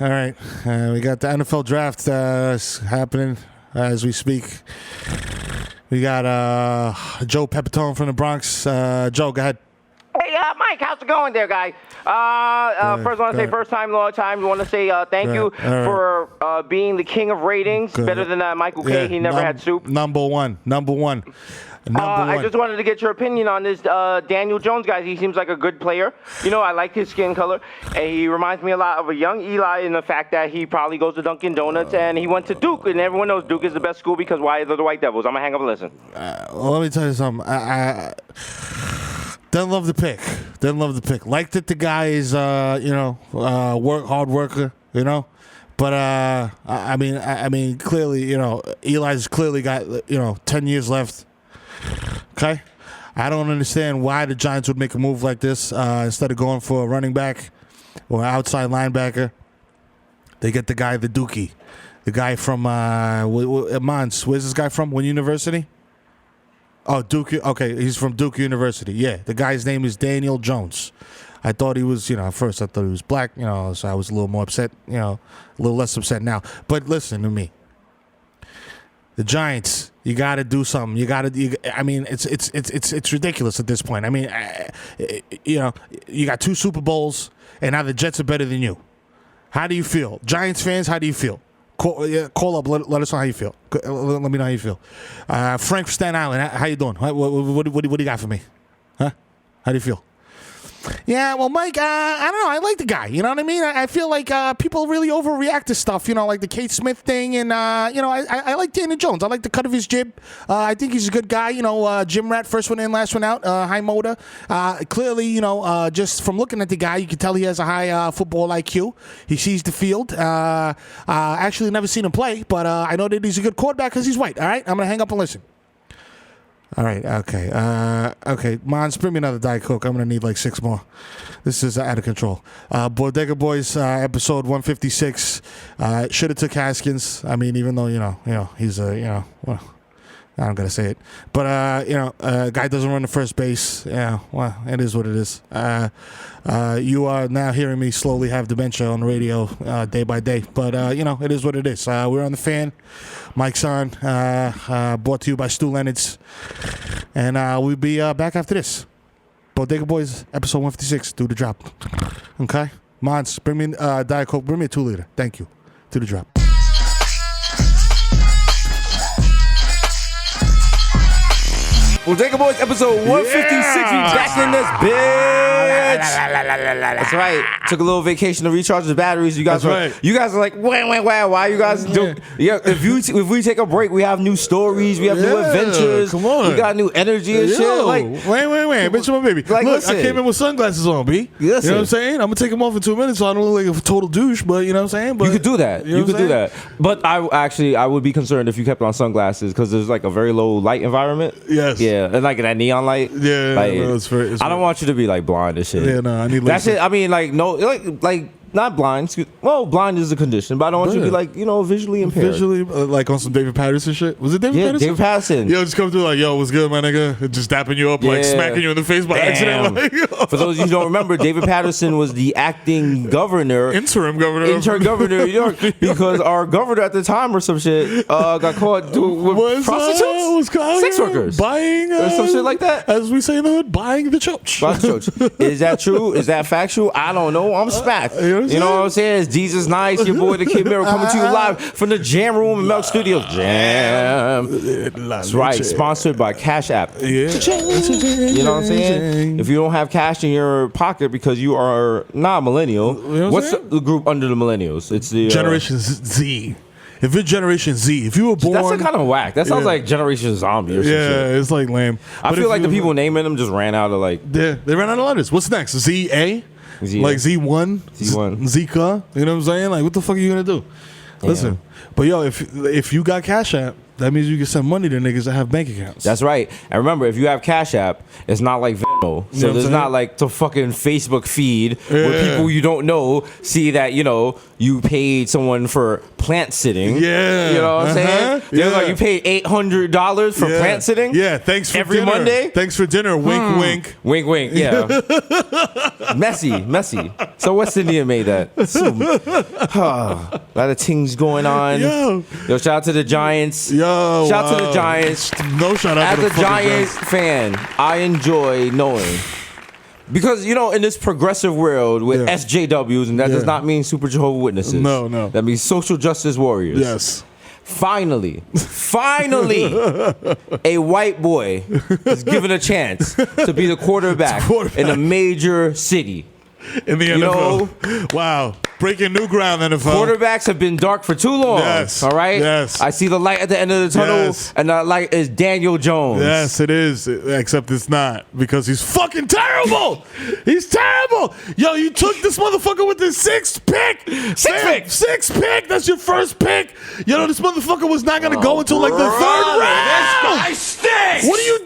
All right. We got the NFL draft happening as we speak. We got Joe Pepitone from the Bronx. Joe, go ahead. Hey, Mike, how's it going there, guy? First, I want to say first time, long time. I want to say thank you for being the king of ratings. Better than Michael K. He never had soup. Number one. I just wanted to get your opinion on this Daniel Jones guy. He seems like a good player. You know, I like his skin color. And he reminds me a lot of a young Eli in the fact that he probably goes to Dunkin' Donuts and he went to Duke. And everyone knows Duke is the best school because why? They're the White Devils. I'm going to hang up and listen. Well, let me tell you something. Didn't love the pick. Liked that the guy is, hard worker, But I mean, clearly, Eli's clearly got 10 years left. Okay, I don't understand why the Giants would make a move like this instead of going for a running back or outside linebacker. They get the guy, the Dookie, the guy from Mons. Where's this guy from? What university? Oh, Duke. Okay, he's from Duke University. Yeah, the guy's name is Daniel Jones. I thought he was, at first I thought he was black, so I was a little more upset, a little less upset now. But listen to me. The Giants, you got to do something. It's ridiculous at this point. I mean, you got 2 Super Bowls, and now the Jets are better than you. How do you feel? Giants fans, how do you feel? Call up. Let us know how you feel. Let me know how you feel. Frank from Staten Island, how you doing? What do you got for me? Huh? How do you feel? Yeah, well, Mike, I don't know. I like the guy. You know what I mean? I feel like people really overreact to stuff, like the Kate Smith thing. And, I like Daniel Jones. I like the cut of his jib. I think he's a good guy. Gym rat, first one in, last one out, high motor. Clearly, just from looking at the guy, you can tell he has a high football IQ. He sees the field. Actually, never seen him play, but I know that he's a good quarterback because he's white. All right? I'm going to hang up and listen. All right, okay. Mons, bring me another Diet Coke. I'm going to need like 6 more. This is out of control. Bodega Boys, episode 156. Should have took Haskins. I mean, even though, he's a, well, I'm going to say it. But, guy doesn't run the first base. Yeah, well, it is what it is. You are now hearing me slowly have dementia on the radio day by day. But, it is what it is. We're on the fan. Mike's on. Brought to you by Stu Leonard's. And we'll be back after this. Bodega Boys, episode 156. Do the drop. Okay? Mons, bring me Diet Coke. Bring me a 2-liter. Thank you. Do the drop. Bodega Boys, episode 156. We back in this bitch. That's right. Took a little vacation to recharge the batteries. You guys are like, why you guys do? Yeah. If we take a break, we have new stories. We have new adventures. Come on. We got new energy and shit. Like, wait, bitch, my baby. Like, look, listen. I came in with sunglasses on, B. Listen. You know what I'm saying? I'm gonna take them off in 2 minutes, so I don't look like a total douche. But you know what I'm saying? But you could do that. You could do that. But I would be concerned if you kept on sunglasses because there's like a very low light environment. Yes. Yeah, and like that neon light. Yeah. Like, no, it's I don't want you to be like blind and shit. Yeah, no, I need that shit. I mean, like no, like not blind. Well, blind is a condition, but I don't want you to be like visually impaired. Visually, like on some David Patterson shit. Was it David Patterson? David Patterson. Yo, just come through like, yo, what's good, my nigga? Just dapping you up, like smacking you in the face by accident. Like, for those of you who don't remember, David Patterson was the acting governor, interim governor of New York, because our governor at the time or some shit got caught with prostitutes, sex workers, buying or some shit like that. As we say in the hood, buying the church. Is that true? Is that factual? I don't know. I'm spacked. You know what I'm saying? It's Jesus Nice, your boy the Kid Mero coming to you live from the Jam Room in Milk Studios. Jam. That's right. Sponsored by Cash App. Yeah. You know what I'm saying? If you don't have cash in your pocket because you are not a millennial, what's the group under the millennials? It's the Generation Z. If you're Generation Z, if you were born... That's kind of whack. That sounds like Generation Zombie or some shit. Yeah, it's like lame. I feel like the people naming them just ran out of like... They ran out of letters. What's next? Z-A? Like Z1? Zika? You know what I'm saying? Like, what the fuck are you going to do? Damn. Listen, but yo, if you got Cash App, that means you can send money to niggas that have bank accounts. That's right. And remember, if you have Cash App, it's not like Venmo. So there's not like the fucking Facebook feed where people you don't know see that, you paid someone for plant sitting. Yeah. You know what I'm saying? They're like, you paid $800 for plant sitting? Yeah, thanks for every dinner. Monday? Thanks for dinner. Wink, wink. Wink, wink, yeah. Messy. So West Indian made that. A lot of things going on. Yo, shout out to the Giants. Shout out to the Giants. No shout out to the As a Giants fan, I enjoy knowing. Because, in this progressive world with SJWs, and that does not mean Super Jehovah's Witnesses. No. That means social justice warriors. Yes. Finally, a white boy is given a chance to be the quarterback in a major city. In the NFL. Wow. Breaking new ground, NFL. Quarterbacks have been dark for too long. Yes. All right? Yes. I see the light at the end of the tunnel, and that light is Daniel Jones. Yes, it is. Except it's not, because he's fucking terrible. He's terrible. Yo, you took this motherfucker with his sixth pick. Sixth pick. That's your first pick. This motherfucker was not going to go until like the third round. This guy stinks. What are you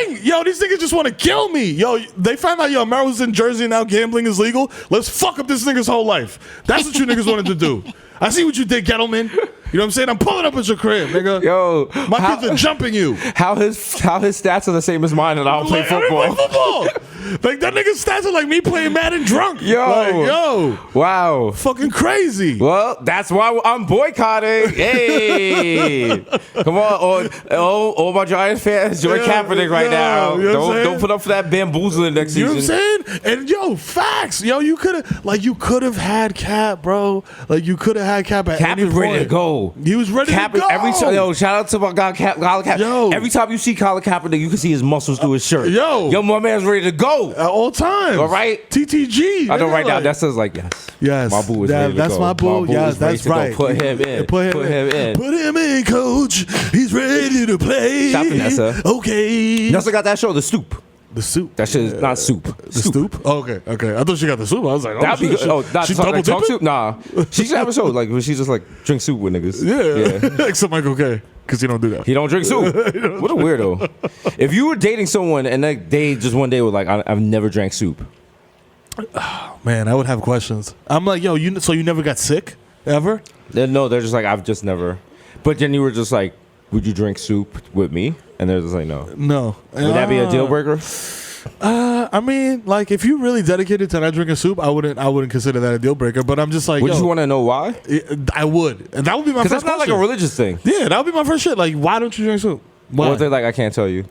doing? Yo, these niggas just want to kill me. Yo, they found out, Mero's in Jersey now, gambling is legal. Let's fuck up this nigga's whole life. That's what you niggas wanted to do. I see what you did, Gettleman. You know what I'm saying? I'm pulling up at your crib, nigga. Yo, my kids are jumping you. How his stats are the same as mine, and I don't play football. Like that nigga's stats are like me playing Madden drunk. Yo, wow, fucking crazy. Well, that's why I'm boycotting. Hey, come on, all my Giants fans, join Kaepernick right now. Don't put up for that bamboozling next season. You know what I'm saying? And facts. You could have had Cap, bro. Like you could have had Cap at Cap any is point. ready to go. He was ready to go. Shout out to my guy Cap. Every time you see Colin Kaepernick, you can see his muscles through his shirt. My man's ready to go at all times. All right, TTG. I know right now. That says like yes. My boo is ready to go. That's my boo. Yes, that's right. Put him in. Put him in. Put him in, coach. He's ready to play. Shout to Nessa. Okay. Nessa got that show, The Stoop. The soup. That shit is not soup. The stoop? Oh, okay. I thought she got the soup. I was like, that'd be good. Not she talk dipping? soup? Nah. She should have a show like where she just like drink soup with niggas. Yeah. Except Michael K. Because he don't do that. He don't drink soup. What a weirdo. If you were dating someone and they just one day were like, I've never drank soup. Oh, man, I would have questions. I'm like, yo, so you never got sick? Ever? No, they're just like, I've just never. But then you were just like, would you drink soup with me? And they're just like, no. No. Would that be a deal breaker? I mean, like, if you really dedicated to not drinking soup, I wouldn't consider that a deal breaker. But I'm just like, would you want to know why? I would, and that would be my first. Because that's not like a religious thing. Yeah, that would be my first shit. Like, why don't you drink soup? Why? Or if they're like, I can't tell you.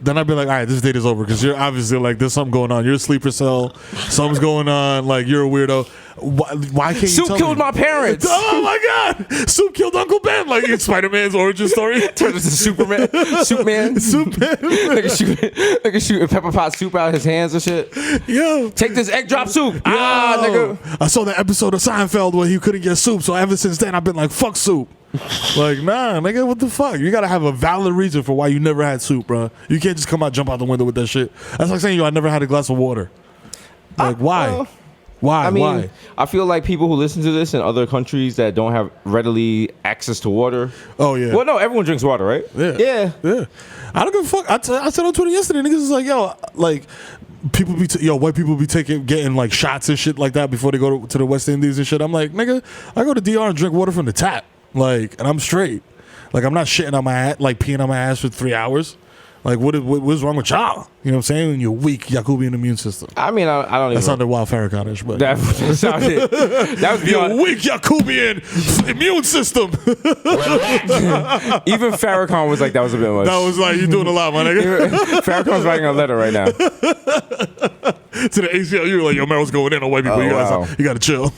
Then I'd be like, all right, this date is over because you're obviously like, there's something going on. You're a sleeper cell. Something's going on. Like, you're a weirdo. Why can't you Soup tell killed me? my parents. Oh my God! Soup killed Uncle Ben, like in Spider-Man's origin story. Turned into Superman. Superman. Nigga shooting pepper pot soup out of his hands and shit. Yo, take this egg drop soup. Nigga. I saw that episode of Seinfeld where he couldn't get soup, so ever since then I've been like, fuck soup. Like, nah, nigga, what the fuck? You gotta have a valid reason for why you never had soup, bro. You can't just come out, jump out the window with that shit. That's like saying, I never had a glass of water. Like, why? Why? I mean, Why? I feel like people who listen to this in other countries that don't have readily access to water. Oh, yeah. Well, no, everyone drinks water, right? Yeah. I don't give a fuck. I said on Twitter yesterday, niggas is like, yo, like, people be, white people be getting like shots and shit like that before they go to the West Indies and shit. I'm like, nigga, I go to DR and drink water from the tap. Like, and I'm straight. Like, I'm not shitting on my ass, like peeing on my ass for 3 hours. Like, what's wrong with y'all? You know what I'm saying? When you're weak, Yakubian immune system. I mean, I don't even. That sounded Wild Farrakhan-ish, but that sounded. That was your weak Yakubian immune system. Even Farrakhan was like, that was a bit much. That was like, you're doing a lot, my nigga. Farrakhan's writing a letter right now. To the ACLU, like, yo, Mero's going in on white people. Oh, you gotta chill.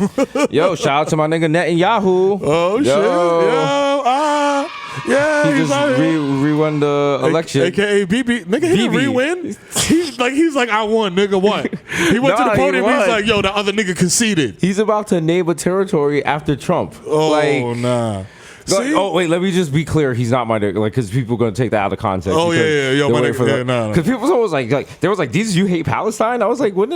Yo, shout out to my nigga Netanyahu. Oh, shit. Yeah, he just re-won the election. AKA BB. Nigga, he didn't re-win. He's like, I won, nigga, what? He went to the podium, he's like, yo, the other nigga conceded. He's about to name a territory after Trump. Oh, nah. Oh, wait, let me just be clear. He's not my nigga, like, because people are going to take that out of context. Oh, yeah. Yo, my nigga, no. Because people always like, there was like, these, you hate Palestine? I was like, what? I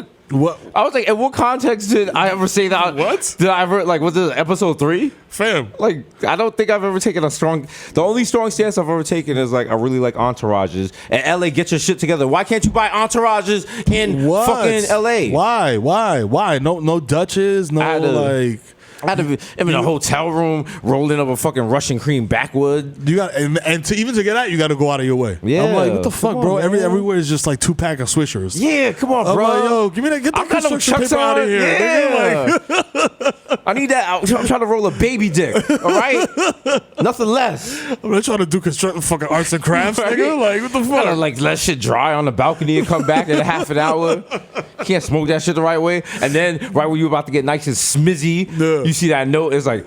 was like, in what context did I ever say that? What? Did I ever, like, was this episode 3? Fam. Like, I don't think I've ever taken the only strong stance I've ever taken is like, I really like entourages. And LA, get your shit together. Why can't you buy entourages in fucking LA? Why? No Dutches, no I'm in a hotel room rolling up a fucking Russian cream backwood. You got and to get out, you got to go out of your way. Yeah, I'm like, what the fuck, bro? Everywhere is just like 2-pack of Swishers. Yeah, come on, bro. I'm like, yo, give me that. Get that construction paper out of here. Yeah. I need that. I'm trying to roll a baby dick. All right, nothing less. I'm not trying to do fucking arts and crafts, nigga. Like, what the fuck? Gotta, like, let shit dry on the balcony and come back in a half an hour. Can't smoke that shit the right way. And then right when you're about to get nice and smizzy, you see that note. It's like,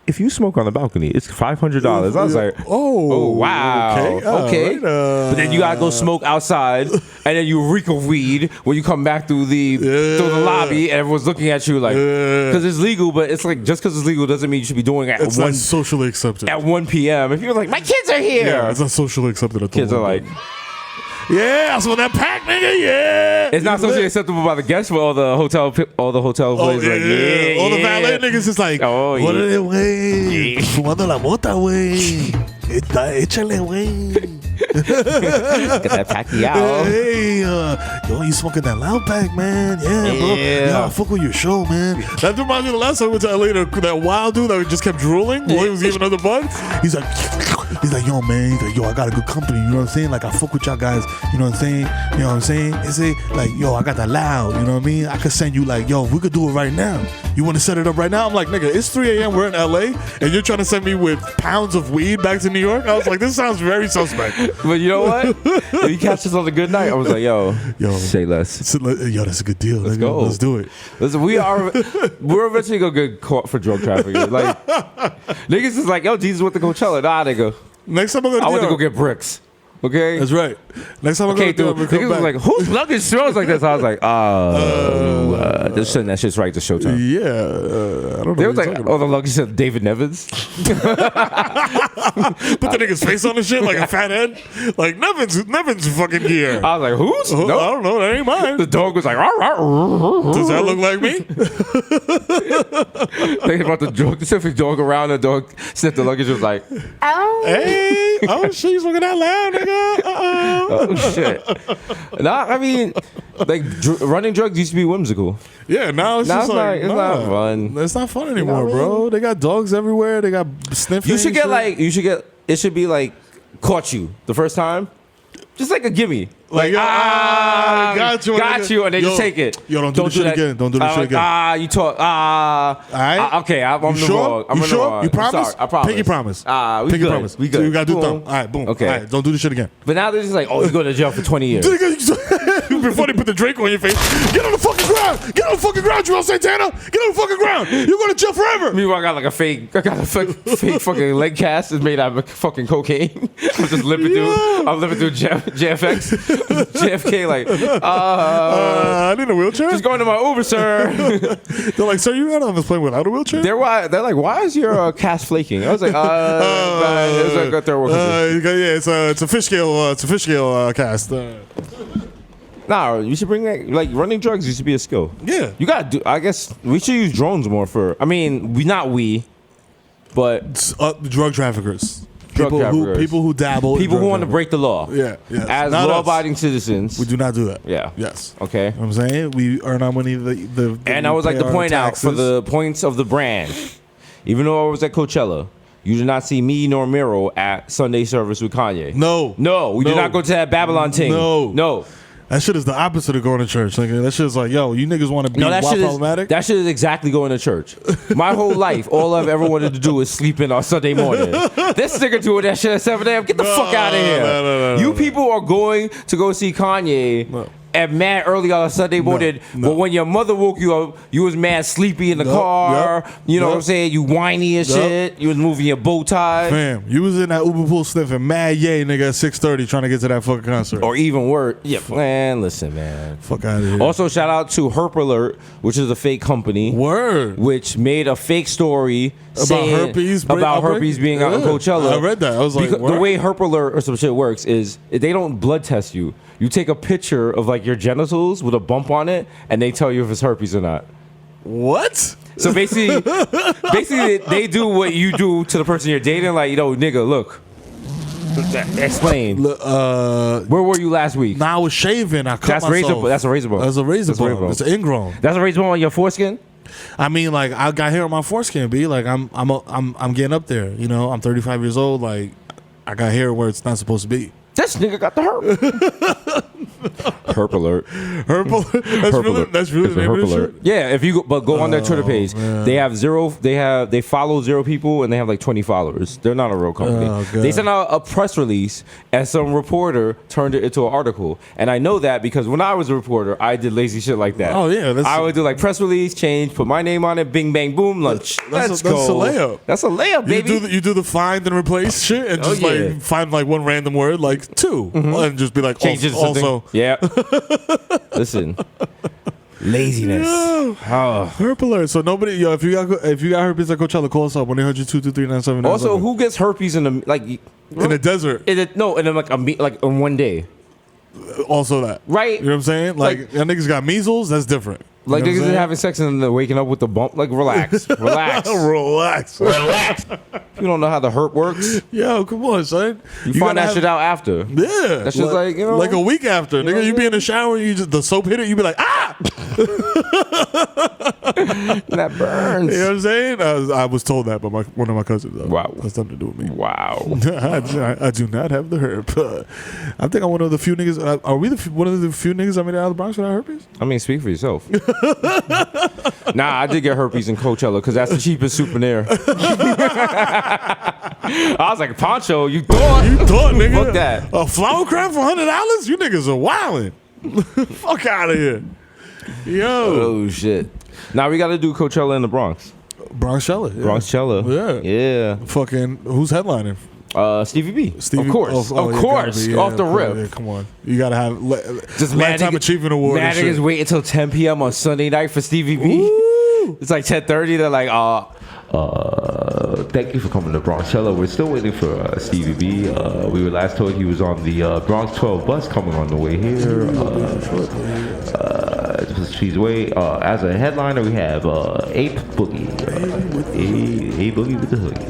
if you smoke on the balcony, it's $500. I was like, oh wow, okay. Right, but then you gotta go smoke outside, and then you reek of weed when you come back through the lobby, and everyone's looking at you like, because it's legal, but it's like just because it's legal doesn't mean you should be doing it. It's not socially accepted at 1 p.m. If you're like, my kids are here, yeah, it's not socially accepted at the kids are like. Yeah, I saw that pack, nigga. Yeah, it's not socially acceptable by the guests, but all the hotel employees like, yeah, all the valet niggas is like, órale, güey, fumando la mota, güey, échale, güey. Get that packy out. Hey, yo, you smoking that loud pack, man? Yeah, bro. Yeah, I fuck with your show, man. That reminds me of the last time we went to LA. That wild dude that just kept drooling while he was giving another bud. He's like, yo, man. He's like, yo, I got a good company. You know what I'm saying? Like, I fuck with y'all guys. You know what I'm saying? You know what I'm saying? He say, like, yo, I got that loud. You know what I mean? I could send you, like, yo, we could do it right now. You want to set it up right now? I'm like, nigga, it's 3 a.m. We're in LA, and you're trying to send me with pounds of weed back to New York? I was like, this sounds very suspect. But you know what? If you catch us on a good night, I was like, yo, say less. Yo, that's a good deal. Let's go. Let's do it. Listen, we're eventually gonna get caught for drug trafficking. Like, niggas is like, yo, Jesus went to Coachella. Nah, nigga. Next time I went to go get bricks. Okay, that's right. Next time I go to niggas was like, whose luggage smells like this? I was like, just send that shit's right to Showtime. Yeah, I don't know. They was like, the luggage said David Nevins. Put the nigga's face on the shit like a fat head. Like Nevins fucking gear. I was like, whose? No, I don't know. That ain't mine. The dog was like, does that look like me? Thinking about the dog, the specific dog around the dog sniffed the luggage. Was like, hey, oh shit, he's looking out loud, nigga. Oh shit. Nah, I mean, like running drugs used to be whimsical. Yeah, now it's just like, it's not fun. It's not fun anymore, bro. They got dogs everywhere. They got sniffing. It should be like caught you the first time. Just like a gimme. Like, got you, and then you take it. Yo, don't do this shit again. Don't do this shit again. You talk, all right. Okay, I'm in the wrong. You sure? You promise? I promise. Pinky promise. We Pinky good. promise. We good. So you gotta do thumb. All right, boom. Okay. All right, don't do this shit again. But now they're just like, you go to jail for 20 years. Before they put the drink on your face, get on the fucking ground. Get on the fucking ground, Joel Santana. Get on the fucking ground. You're going to jail forever. Meanwhile, I got a fake fucking leg cast that's made out of fucking cocaine. I'm just living through JFX, JFK, like, I need a wheelchair. Just going to my Uber, sir. They're like, sir, you got on this plane without a wheelchair? They're like, why is your cast flaking? I was like, it's like a third world. Yeah, it's a fish scale. It's a fish scale cast. Nah, you should bring that. Like, running drugs used to be a skill. Yeah, you gotta do. I guess we should use drones more for. I mean, but drug traffickers. People who dabble. People who want to break the law. Yeah. As law-abiding citizens, we do not do that. Yeah. Yes. Okay. You know what I'm saying, we earn our money. And I was like to point out for the points of the brand. Even though I was at Coachella, you did not see me nor Mero at Sunday service with Kanye. No, we did not go to that Babylon thing. No. That shit is the opposite of going to church. Like, that shit is like, yo, you niggas want to be problematic? That shit is exactly going to church. My whole life, all I've ever wanted to do is sleep in on Sunday morning. This nigga doing that shit at 7 a.m. Get the fuck out of here. No, you people are going to go see Kanye at mad early on a Sunday morning. But when your mother woke you up, you was mad sleepy in the car. You know what I'm saying? You whiny and shit. You was moving your bow tie. Fam, you was in that Uber pool sniffing mad yay, nigga, at 6:30 trying to get to that fucking concert. Or even worse. Yeah, man, listen, man. Fuck out of here. Also, shout out to Herp Alert, which is a fake company. Word. Which made a fake story about herpes being out in Coachella. I read that. I was like, the way Herp Alert or some shit works is they don't blood test you. You take a picture of like your genitals with a bump on it, and they tell you if it's herpes or not. What? So basically, they do what you do to the person you're dating. Like, nigga, look. Explain. Where were you last week? Nah, I was shaving. I cut myself. That's a razor bone. That's a razor bone. It's an ingrown. That's a razor bone on your foreskin? I mean, like, I got hair on my foreskin, B. Like, I'm getting up there. You know, I'm 35 years old. Like, I got hair where it's not supposed to be. This nigga got the herp. Herp alert. Herp alert. That's really the name of the shit? Yeah, if you go on their Twitter page, man. they follow 0 people and they have like 20 followers. They're not a real company. They sent out a press release and some reporter turned it into an article. And I know that because when I was a reporter, I did lazy shit like that. Oh yeah, I would do like press release, change, put my name on it, bing bang boom, lunch. That's a layup. That's a layup, baby. You do the find and replace shit and just like find like one random word like 2 and just be like change it to also. Yeah. Listen. Laziness. Yeah. Herp alert. So nobody, if you got herpes at Coachella, call us up 1-800-223-9797. Also, who gets herpes in the in the desert? In in one day. Also that. Right. You know what I'm saying? Like y'all niggas got measles. That's different. Like niggas are having sex and then they're waking up with the bump. Like relax. Relax. You don't know how the herp works. Yo, come on, son. You find that shit out after. Yeah. That's just like, you know. Like a week after. Nigga, you be in the shower and the soap hit it, you be like, ah! That burns. You know what I'm saying? I was told that by one of my cousins. Though. Wow. That's nothing to do with me. Wow. I do not have the herp. I think I'm one of the few niggas. Are we one of the few niggas I made it out of the Bronx without herpes? I mean, speak for yourself. Nah, I did get herpes in Coachella because that's the cheapest souvenir. I was like, Poncho, you thought? You thought, nigga? Fuck that. A flower crown for $100? You niggas are wildin'. Fuck out of here. Yo. Oh, shit. Now we got to do Coachella in the Bronx. Bronxchella. Yeah. Bronxchella. Yeah. Fucking, who's headlining? Stevie B. Stevie, of course. Of course. Off the rip. Yeah, come on. You got to have just Lifetime Achievement Award. Mad niggas wait until 10 p.m. on Sunday night for Stevie B. Woo. It's like 10:30. They're like, thank you for coming to Bronxchella. We're still waiting for Stevie B. We were last told he was on the Bronx 12 bus coming on the way here. She's way. As a headliner, we have Ape Boogie. Ape Boogie with the hoodie.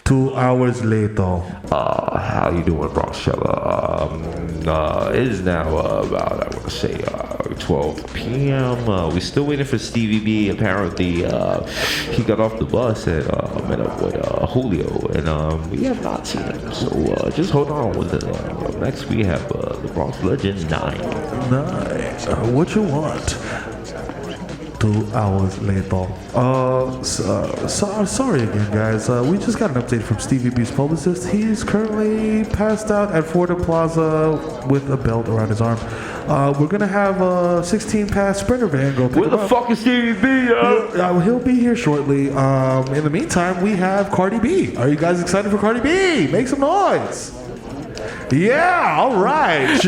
2 hours later. How you doing, Bronxchella? It is now about, I want to say, 12 p.m. We're still waiting for Stevie B. Apparently, he got off the bus and met up with Julio, and we have not seen him. So just hold on with it. Next, we have the Bronx Legend 9. What you want? 2 hours later. Sorry again, guys. We just got an update from Stevie B's publicist. He's currently passed out at Ford Plaza with a belt around his arm. We're gonna have a 16-pass Sprinter van go pick him up. Where the fuck is Stevie B? He'll be here shortly. In the meantime, we have Cardi B. Are you guys excited for Cardi B? Make some noise. Yeah, all right.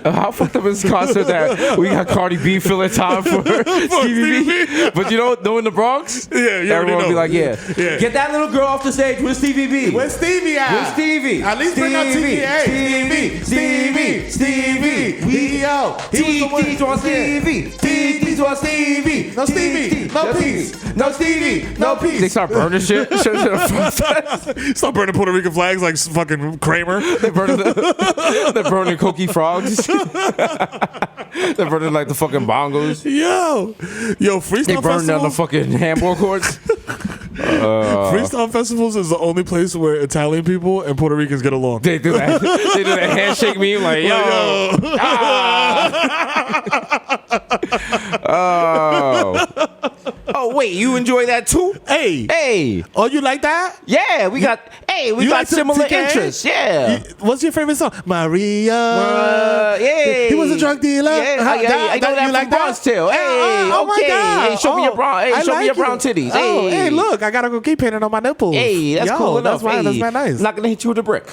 How fucked up is this concert that we got Cardi B filling time for Stevie B? But you know, in the Bronx, everyone will be like, yeah, get that little girl off the stage. Where's Stevie B? Where's Stevie at? Where's Stevie? At least bring out TV. Stevie. Yo, T-T's on Stevie. T-T's on Stevie. No Stevie. No peace. No Stevie. No peace. They start burning shit. Start burning Puerto Rican flags like fucking Kramer. They're burning Cokie frogs. They're burning like the fucking bongos. Yo, freestyle they burn down the fucking handball courts. Freestyle festivals is the only place where Italian people and Puerto Ricans get along. They do that. They do that handshake meme like, yo. Oh, wait, you enjoy that too? Hey. Oh, you like that? Yeah, we got similar interests. Yeah. What's your favorite song? Maria. Yeah. He was a drug dealer. Yeah, I know that from Bronx Tale. Hey, oh my God. Hey, show me your brown. Hey, show me your brown titties. Hey, look, I got a keep painting on my nipples. Hey, that's cool enough. That's right nice. Not gonna hit you with a brick.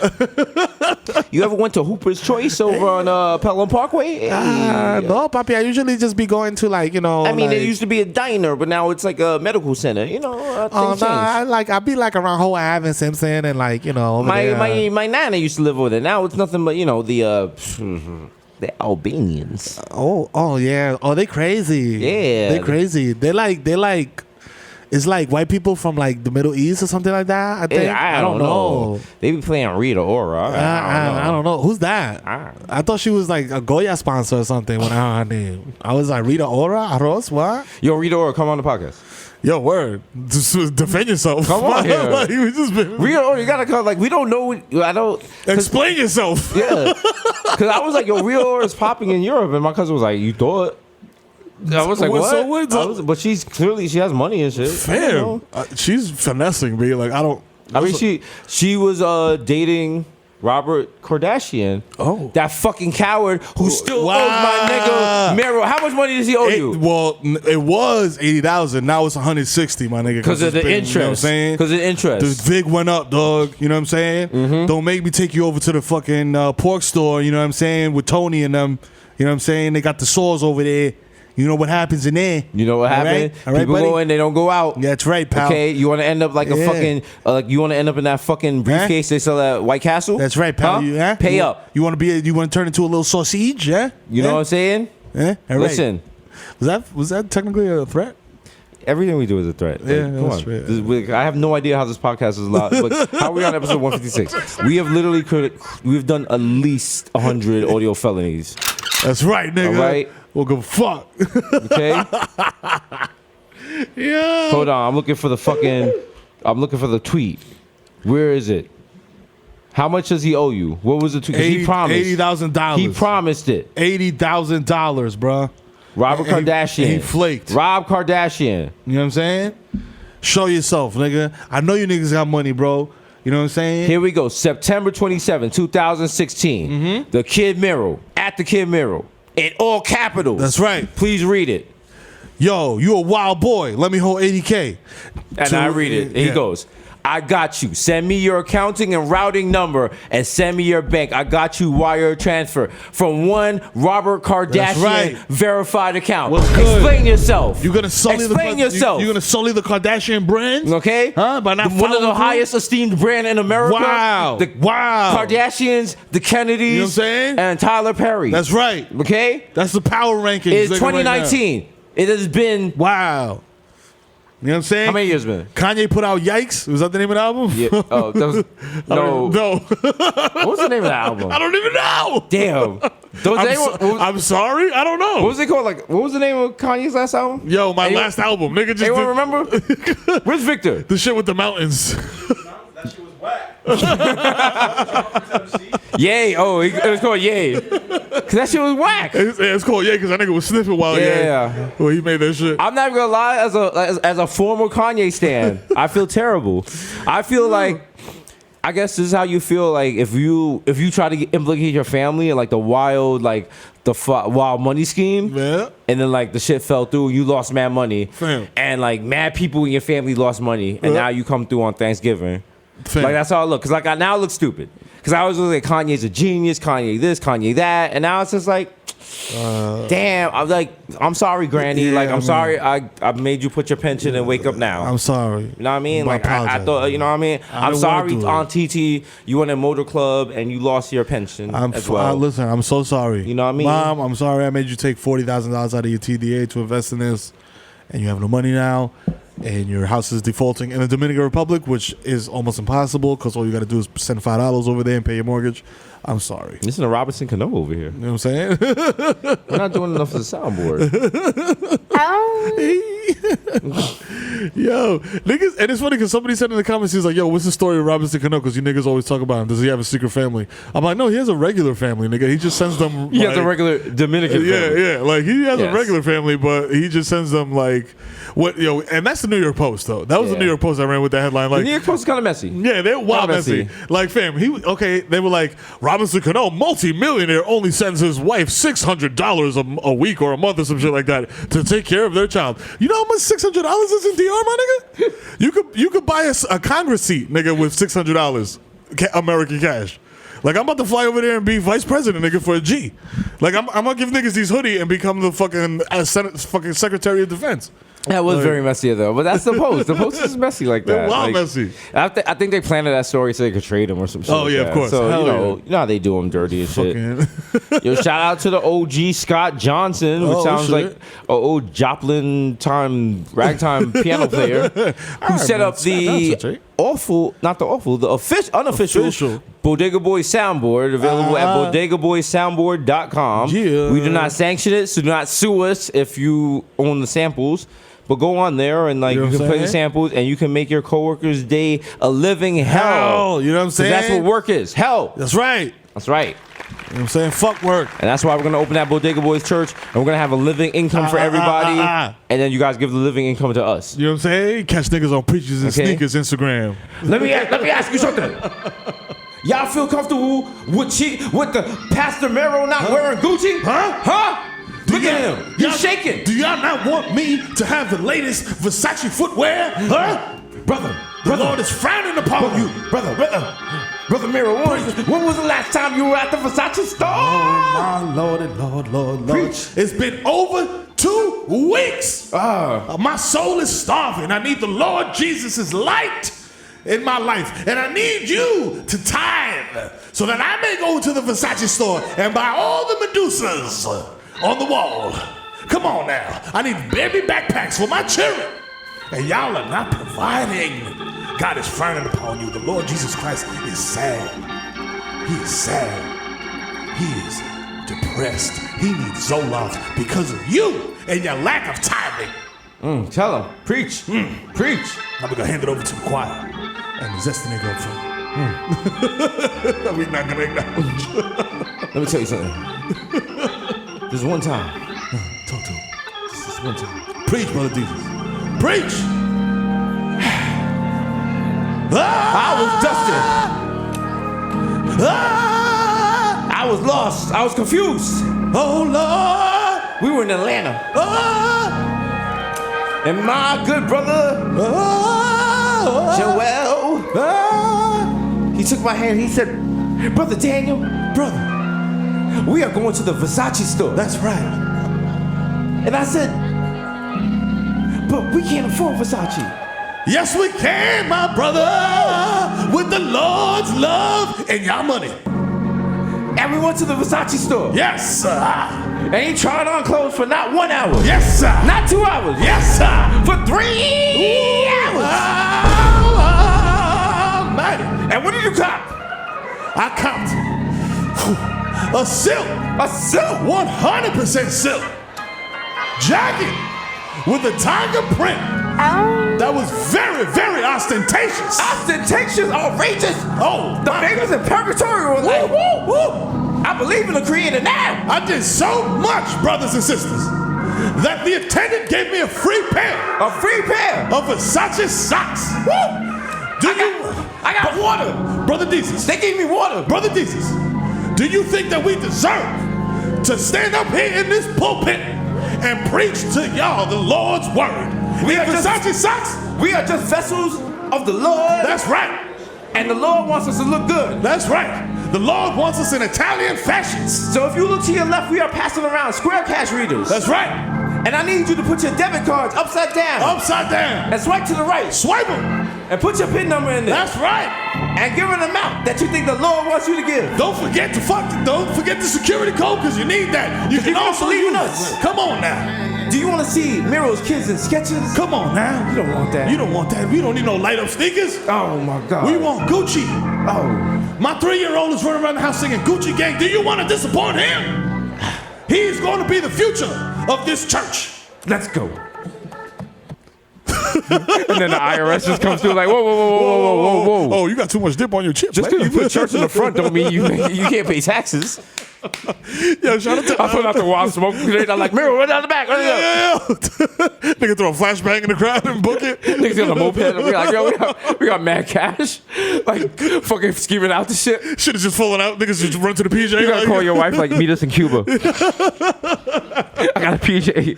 You ever went to Hooper's Choice over on Pelham Parkway? No, papi. I usually just be going to I mean, it used to be a diner, but now it's like a medical center. You know, things change. I be like around Whole Ave and Simpson and my nana used to live over there. Now it's nothing but the Albanians. Oh yeah. Oh, they crazy. Yeah, they crazy. They like. It's like white people from like the Middle East or something like that. I think. I don't know. They be playing Rita Ora. I don't know. Who's that? I thought she was like a Goya sponsor or something when I heard her name. I was like, Rita Ora? Arroz? What? Yo, Rita Ora, come on the podcast. Yo, word. Just defend yourself. Come on here. Like, Rita Ora, you gotta come. Like, we don't know. I don't. Explain yourself. Yeah. Because I was like, yo, Rita Ora is popping in Europe. And my cousin was like, you thought? I was like, what? But she's clearly, she has money and shit. Fam. She's finessing me. Like, I don't. I mean, she was dating Robert Kardashian. Oh. That fucking coward who still owes my nigga Mero. How much money does he owe you? Well, it was $80,000. Now it's $160, my nigga. Because of the interest. You know what I'm saying? Because of the interest. The VIG went up, dog. You know what I'm saying? Mm-hmm. Don't make me take you over to the fucking pork store, you know what I'm saying, with Tony and them. You know what I'm saying? They got the saws over there. You know what happens in there. You know what happened? All right, people buddy? go in, they don't go out. Yeah, that's right, pal. Okay, you want to end up like a fucking, you want to end up in that fucking briefcase they sell at White Castle? That's right, pal. Huh? Pay up. You want to turn into a little sausage, yeah? You know what I'm saying? Yeah. All right. Listen. Was that technically a threat? Everything we do is a threat. Like, yeah, come that's on. right. I have no idea how this podcast is allowed. But how are we on episode 156? We have literally we've done at least 100 audio felonies. That's right, nigga. All right. Well, go fuck. Okay. Yeah. Hold on. I'm looking for the tweet. Where is it? How much does he owe you? What was the tweet? He promised $80,000. He promised it. $80,000, bro. Robert Kardashian. He flaked. Rob Kardashian. You know what I'm saying? Show yourself, nigga. I know you niggas got money, bro. You know what I'm saying? Here we go. September 27, 2016. Mm-hmm. The Kid Mero. At the Kid Mero. In all capitals. That's right. Please read it. Yo, you a wild boy. Let me hold $80K. And I read it. And he goes, I got you. Send me your accounting and routing number and send me your bank. I got you wire transfer from one Robert Kardashian verified account. What's good? Explain yourself. You're gonna sully yourself. You're gonna sully the Kardashian brand? Okay? Huh? By not one of the highest esteemed brand in America. Wow. The Kardashians, the Kennedys, you know what I'm saying? And Tyler Perry. That's right. Okay? That's the power rankings. It's 2019. Right, it has been You know what I'm saying? How many years been? Kanye put out Yikes. Was that the name of the album? Yeah. Oh, that was, no. What was the name of the album? I don't even know. Damn. I'm sorry. I don't know. What was it called? Like, what was the name of Kanye's last album? Yo, my last album. Nigga just anyone remember? Where's Victor? The shit with the mountains. That shit was whack. Yay. Oh, it was called Yay. Because that shit was whack. It's called Yay because that nigga was sniffing while well, he made that shit. I'm not even going to lie. As a former Kanye stan, I feel terrible. I feel like, I guess this is how you feel like if you try to implicate your family in like the wild, like the wild money scheme, and then like the shit fell through, you lost mad money, and like mad people in your family lost money, and now you come through on Thanksgiving. Like that's how I look. Cause like I now look stupid. Cause I was like Kanye's a genius, Kanye this, Kanye that, and now it's just like, damn. I'm like, I'm sorry, Granny. Yeah, like I'm sorry. I made you put your pension and wake up now. I'm sorry. You know what I mean? Like I thought. You know what I mean? I'm sorry, Aunt TT. You went in motor club and you lost your pension as well. Listen, I'm so sorry. You know what I mean? Mom, I'm sorry. I made you take $40,000 out of your TDA to invest in this, and you have no money now. And your house is defaulting in the Dominican Republic, which is almost impossible because all you got to do is send $5 over there and pay your mortgage. I'm sorry. Listen to Robinson Cano over here. You know what I'm saying? We're not doing enough for the soundboard. Yo, niggas, and it's funny because somebody said in the comments, he's like, yo, what's the story of Robinson Cano? Because you niggas always talk about him. Does he have a secret family? I'm like, no, he has a regular family, nigga. He just sends them. He has a regular Dominican family. Yeah. Like, he has a regular family, but he just sends them, like, and that's the New York Post, though. That was the New York Post I ran with that headline. Like, the New York Post is kind of messy. Yeah, they're wild messy. Like, fam, they were like, Robinson Cano, multi-millionaire, only sends his wife $600 a week or a month or some shit like that to take care of their child. You know how much $600 is in DR, my nigga? You could buy a Congress seat, nigga, with $600 American cash. Like, I'm about to fly over there and be vice president, nigga, for a G. Like, I'm gonna give niggas these hoodie and become the fucking Secretary of Defense. That was very messy, though. But that's the Post. The Post is messy like that. They're wild messy. I think they planted that story so they could trade him or some shit. Oh, yeah, of course. So, you know how they do him dirty and shit. Yo, shout out to the OG Scott Johnson, which sounds like an old Joplin ragtime piano player, who set up the unofficial Bodega Boys soundboard, available at bodegaboysoundboard.com. Yeah. We do not sanction it, so do not sue us if you own the samples. But go on there and you can play the samples, and you can make your coworkers' day a living hell. You know what I'm saying? That's what work is. Hell. That's right. That's right. You know what I'm saying? Fuck work. And that's why we're going to open that Bodega Boys Church, and we're going to have a living income for everybody, and then you guys give the living income to us. You know what I'm saying? Catch niggas on preachers and sneakers Instagram. Let me ask you something. Y'all feel comfortable with the Pastor Mero not wearing Gucci? Huh? Look at him. He's shaking. Do y'all not want me to have the latest Versace footwear? Huh? Brother, the Lord is frowning upon you. Brother Mero, when was the last time you were at the Versace store? Oh, my Lord and Lord. Preach. It's been over 2 weeks. My soul is starving. I need the Lord Jesus' light in my life. And I need you to tithe so that I may go to the Versace store and buy all the Medusas on the wall. Come on now. I need baby backpacks for my children. And y'all are not providing. God is frowning upon you. The Lord Jesus Christ is sad. He is sad. He is depressed. He needs Zoloft because of you and your lack of tithing. Tell him. Preach. Preach. Now we're going to hand it over to the choir. And the zesty nigga up front. We're not going to acknowledge. Let me tell you something. There's one time. Talk to him. This is one time. Preach, Brother Desus. Preach! I was dusted. I was lost. I was confused. Oh, Lord! We were in Atlanta. And my good brother, Joel, he took my hand. He said, Brother Daniel, brother, we are going to the Versace store. That's right. And I said, but we can't afford Versace. Yes, we can, my brother, with the Lord's love and your money. And we went to the Versace store. Yes, sir. And he tried on clothes for not 1 hour. Yes, sir. Not 2 hours. Yes, sir. For 3 hours. Almighty. And what did you cop? I copped a silk. A silk. 100% silk jacket with a tiger print. That was very, very ostentatious. Ostentatious, outrageous. Oh, the babies in purgatory were like, woo, woo. I believe in the Creator now. I did so much, brothers and sisters, that the attendant gave me a free pair. A free pair of Versace socks. Woo! I got water. Brother Desus. They gave me water. Brother Desus, do you think that we deserve to stand up here in this pulpit and preach to y'all the Lord's word? We are Versace socks. We are just vessels of the Lord. That's right. And the Lord wants us to look good. That's right. The Lord wants us in Italian fashions. So if you look to your left, we are passing around square cash readers. That's right. And I need you to put your debit cards upside down. Upside down. And swipe to the right. Swipe them. And put your PIN number in there. That's right. And give an amount that you think the Lord wants you to give. Don't forget the security code, because you need that. You can also believe in us. Come on now. Do you want to see Mero's kids in sketches? Come on now. You don't want that. You don't want that. We don't need no light up sneakers. Oh my God. We want Gucci. Oh. My 3-year-old is running around the house singing Gucci Gang. Do you want to disappoint him? He's going to be the future of this church. Let's go. And then the IRS just comes through like, whoa. Oh, you got too much dip on your chip. Just because you put church in the front don't mean you can't pay taxes. Yo, shout out to I put out the wild smoke grenade. I'm like, Mero, run down the back. Yeah. Nigga throw a flashbang in the crowd and book it. Niggas on a moped. And we like, yo, we got mad cash. Like, fucking scheming out the shit. Shit is just falling out. Niggas just run to the PJ. You gotta call your wife, like, meet us in Cuba. I got a PJ.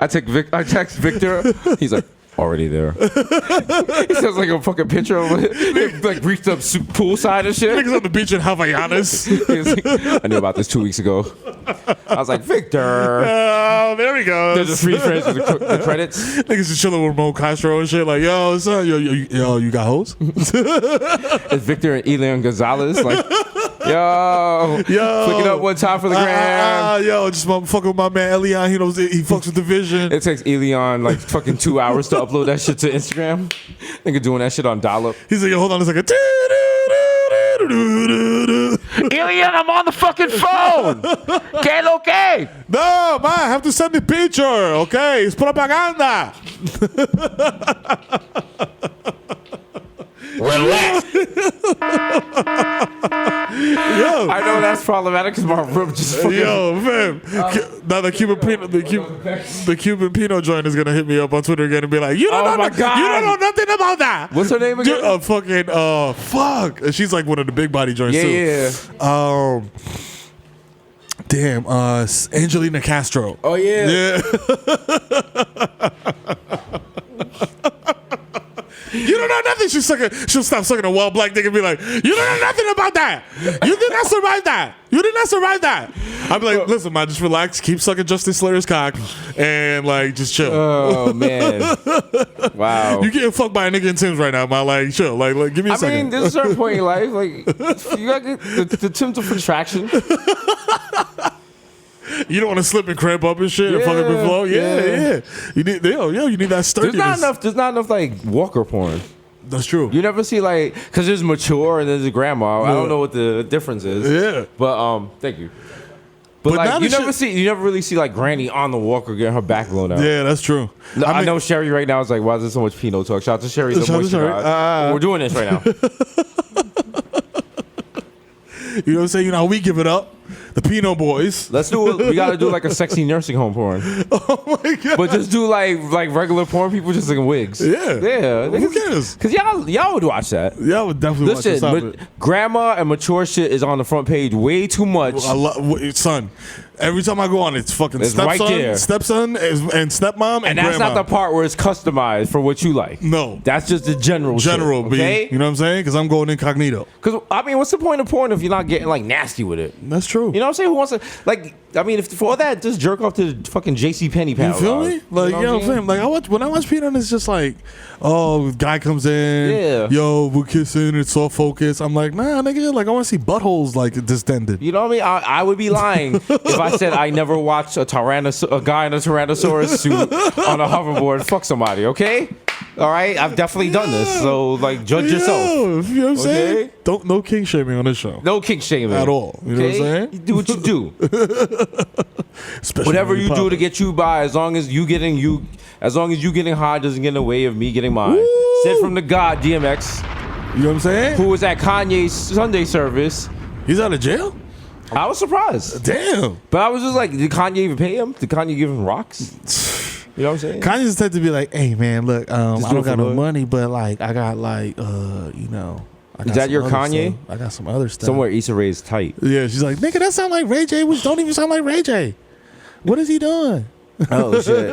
I text Victor. He's like, already there. He sounds like a fucking picture of it. Like reached up poolside and shit. Niggas on the beach in Havaianas. Like, I knew about this 2 weeks ago. I was like, Victor. Oh, there he goes. There's just free friends with the credits. Niggas just chilling with Ramon Castro and shit. Like, yo, son, yo, you got hoes? It's Victor and Elian Gonzalez. Like, Flick it up one time for the gram. Just fucking with my man Elion. He knows he fucks with the vision. It takes Elion like fucking 2 hours to upload that shit to Instagram. Nigga doing that shit on dial-up. He's like, hold on a second. Elion, I'm on the fucking phone. ¿Qué lo que? No, man, I have to send the picture. Okay, it's propaganda. Relax. Yo, I know that's problematic because my room just fucking... fam. Now the Cuban Pinot joint is gonna hit me up on Twitter again and be like, you don't know nothing about that. What's her name again? Fuck. And she's like one of the big body joints too. Yeah. Angelina Castro. Oh yeah. You don't know nothing. She'll stop sucking a wild black dick and be like, you don't know nothing about that. You did not survive that. You did not survive that. I'd be like, listen, man, just relax. Keep sucking Justin Slayer's cock and like just chill. Oh man. Wow. You getting fucked by a nigga in Tim's right now, man. Like chill. Like give me a second. I mean, there's a certain point in life, like you gotta get the Tim's of contraction. You don't want to slip and cramp up and shit and fucking flow. Yeah. You need that sturdiness. There's not enough like walker porn. That's true. You never see like, because there's mature and there's a grandma. I don't know what the difference is. Yeah. But thank you. But like you never really see like Granny on the walker getting her back blown out. Yeah, that's true. I know Sherry right now is like, why is there so much Pinot talk? Shout out to Sherry. We're doing this right now. You know what I'm saying? You know how we give it up. The Pinot Boys. Let's do it. We gotta do like a sexy nursing home porn. Oh my god! But just do like regular porn people just like in wigs. Yeah. Who cares? Because y'all would watch that. Y'all would definitely watch that. Grandma and mature shit is on the front page way too much. Son. Every time I go on, it's fucking stepson, right there. Stepson, and stepmom, and that's grandma. not the part where it's customized for what you like. No, that's just the general shit, okay? You know what I'm saying? Because I'm going incognito. Because I mean, what's the point of porn if you're not getting like nasty with it? That's true. You know what I'm saying? Who wants to like? I mean, if for all that, just jerk off to the fucking JCPenney pal. You feel me? Like, you know what I'm saying? Like, when I watch Peanut, it's just like, oh, guy comes in, yo, we're kissing, it's all focus. I'm like, nah, nigga, like I want to see buttholes like distended. You know what I mean? I would be lying if I said I never watched a guy in a Tyrannosaurus suit on a hoverboard fuck somebody. Okay. All right, I've definitely done this, so like judge yourself. You know what I'm saying? No king shaming on this show. No king shaming at all. You know what I'm saying? You do what you do. Whatever you do to get you by, as long as you getting high doesn't get in the way of me getting mine. Sent from the God, DMX. You know what I'm saying? Who was at Kanye's Sunday service. He's out of jail? I was surprised. Damn. But I was just like, did Kanye even pay him? Did Kanye give him rocks? You know what I'm saying? Kanye's tend to be like, hey man, look, I don't got no money, but like I got like you know. Is that your Kanye? I got some other stuff. Somewhere Issa Rae's tight. Yeah, she's like, nigga, that sound like Ray J, which don't even sound like Ray J. What is he doing? Oh shit.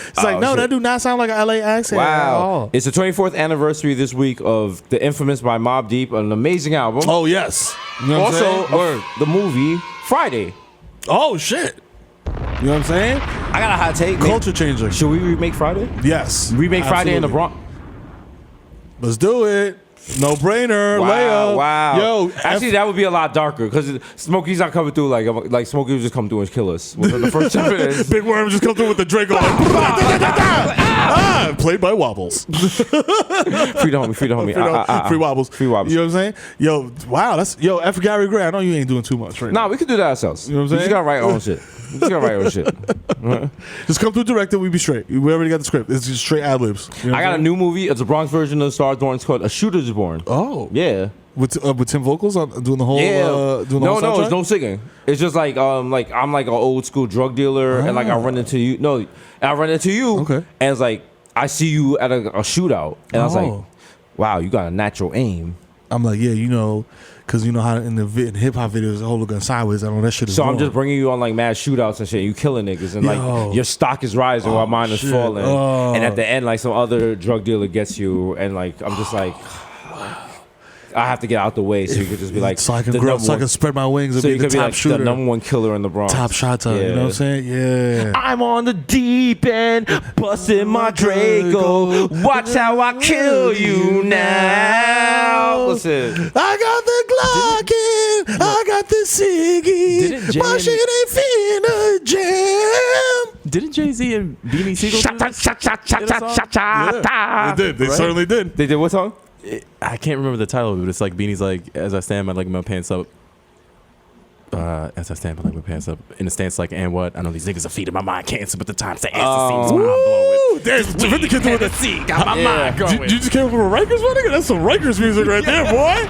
It's like, no, that do not sound like an LA accent. Wow. It's the 24th anniversary this week of the infamous by Mobb Deep, an amazing album. Oh yes. You know also, the movie Friday. Oh shit. You know what I'm saying? I got a hot take. Culture changer. Should we remake Friday? Yes. Remake Friday in the Bronx. Let's do it. No brainer. Layup. Wow. Yo, actually, that would be a lot darker because Smokey's not coming through like Smokey would just come through and kill us within the first 10 minutes. Big Worm just come through with the Draco. Played by Wobbles. Free the homie. Free Wobbles. Free Wobbles. You know what I'm saying? Yo, wow. F. Gary Gray. I know you ain't doing too much right now. Nah, we could do that ourselves. You know what I'm saying? You just gotta write our own shit. Just come through director, we be straight. We already got the script. It's just straight ad libs. You know I got a new movie. It's a Bronx version of Star Wars. It's called A Shooter's Born. Oh. Yeah. With Tim vocals on doing the whole No, it's no singing. It's just like I'm like an old school drug dealer and like I run into you. Okay. And it's like I see you at a shootout and I was like, wow, you got a natural aim. I'm like, yeah, you know, because you know how in hip hop videos the whole gun sideways. I know that shit is. So wrong. I'm just bringing you on like mad shootouts and shit. You killing niggas and like your stock is rising while mine is falling. And at the end, like some other drug dealer gets you, and like I'm just like, I have to get out the way so you could just be like, so I can spread my wings and be the top shooter, the number one killer in the Bronx, top shot. You know what I'm saying? Yeah. I'm on the deep end, busting my Draco. Watch how I kill you now. Listen, I got the Glockin'. I got this Siggy. My shit ain't finna jam. Didn't Jay-Z and Beanie Siegel do this? Yeah, they did. They certainly did. They did what song? I can't remember the title of it, but it's like Beanie's like, as I stand, I like my pants up. As I stand, I like my pants up. In a stance like, and what? I know these niggas are feeding my mind cancer, but the times the answer seems mind-blowing. There's 50 kids doing that. Got my mind going. You just came up with Rikers, my nigga? That's some Rikers music right there, boy.